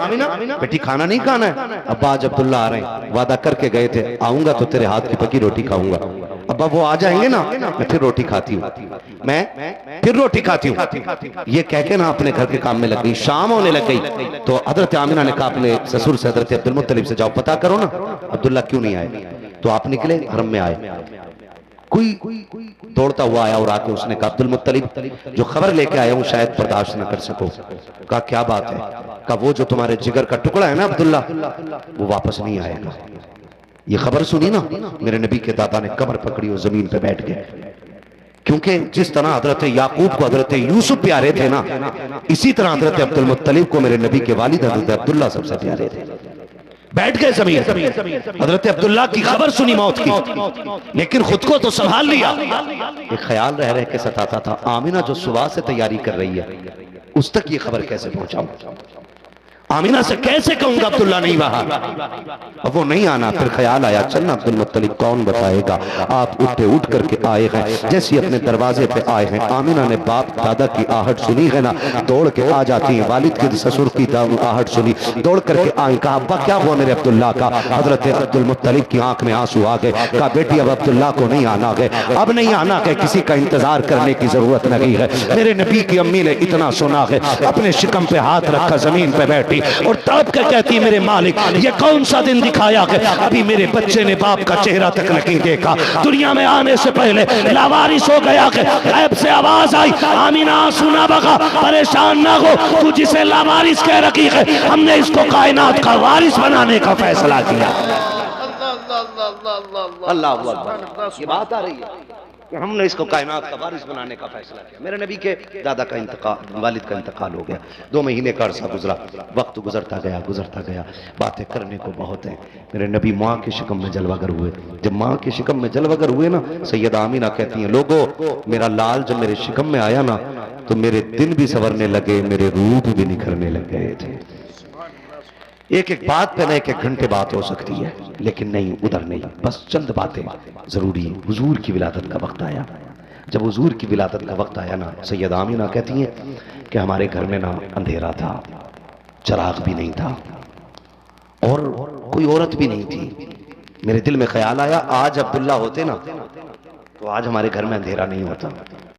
बेटी खाना नहीं खाना है। अब्बा आज अब्दुल्ला आ रहे हैं, वादा करके गए थे आऊंगा तो तेरे हाथ की पकी रोटी खाऊंगा। अब्बा वो आ जाएंगे ना मैं फिर रोटी खाती हूँ, मैं फिर रोटी खाती हूँ। ये कह के ना अपने घर के काम में लग गई। शाम होने लग गई तो हजरत आमीना ने कहा अपने ससुर से हजरत अब्दुल मुत्तलिब से जाओ पता करो ना अब्दुल्ला क्यों नहीं आए। तो आप निकले, हरम में आए, कोई दौड़ता हुआ आया और आके उसने कहा अब्दुल मुत्तलिब जो खबर लेके आया हूं शायद बर्दाश्त न कर सको। कहा क्या बात है, कहा वो जो तुम्हारे जिगर का टुकड़ा है ना अब्दुल्ला वो वापस नहीं आएगा। ये खबर सुनी ना, मेरे नबी के दादा ने कमर पकड़ी और जमीन पे बैठ गए, क्योंकि जिस तरह हजरत याकूब को हजरत यूसुफ प्यारे थे ना, इसी तरह हजरत अब्दुल मुत्तलिब को मेरे नबी के वालिद हजरत अब्दुल्ला सबसे प्यारे थे। बैठ गए जमीन। हजरत अब्दुल्ला की खबर सुनी मौत की, लेकिन खुद को तो संभाल लिया। एक ख्याल रह के सताता था, आमीना जो सुबह से तैयारी कर रही है उस तक ये खबर कैसे पहुंचाऊं, आमीना से कैसे कहूंगा अब्दुल्ला नहीं वहां, अब वो नहीं आना। फिर ख्याल आया चलना अब्दुल मुत्तलिब कौन बताएगा। आप उठ करके आए हैं, जैसे अपने दरवाजे पे आए हैं आमीना ने बाप दादा की आहट सुनी है ना, दौड़ के आ जाती है। वालिद के ससुर की आहट सुनी, दौड़ करके आए, कहा अब्बा क्या हुआ मेरे अब्दुल्ला का। हजरत अब्दुल मुत्तलिब की आंख में आंसू आ गए। कहा बेटी अब अब्दुल्ला को नहीं आना है, अब नहीं आना है, किसी का इंतजार करने की जरूरत नहीं है। मेरे नबी की अम्मी ने इतना सुना है, अपने शिकम पे हाथ रखा, जमीन पे बैठी और तड़प के कहती मेरे मालिक ये कौन सा दिन दिखाया कि अभी मेरे बच्चे ने बाप का चेहरा तक नहीं देखा। दुनिया में आने से पहले लावारिस हो गया कि गैब से आवाज आई आमीना सुना बगा परेशान ना हो, तू जिसे लावारिस कह रखी है हमने इसको कायनात का वारिस बनाने का फैसला किया। अल्लाह अल्लाह, ये बात आ रही है कि हमने इसको कायनात का वारिस बनाने का फैसला किया। मेरे नबी के दादा का इंतकाल, वालिद का इंतकाल हो गया। 2 महीने का अरसा गुजरा, वक्त गुजरता गया, बातें करने को बहुत है। मेरे नबी माँ के शिकम में जलवागर हुए। जब माँ के शिकम में जलवागर हुए ना, सैयदा आमीना कहती हैं लोगो मेरा लाल जब मेरे शिकम में आया ना तो मेरे दिन भी संवरने लगे, मेरे रूप भी निखरने लग गए थे। एक एक बात पे ना 1-1 घंटे बात हो सकती है, लेकिन नहीं, उधर नहीं, बस चंद बातें जरूरी है। हुजूर की विलादत का वक्त आया, जब हुजूर की विलादत का वक्त आया ना, सैयदा आमिना कहती हैं कि हमारे घर में ना अंधेरा था, चिराग भी नहीं था और कोई औरत भी नहीं थी। मेरे दिल में ख्याल आया आज अब्दुल्ला होते ना तो आज हमारे घर में अंधेरा नहीं होता।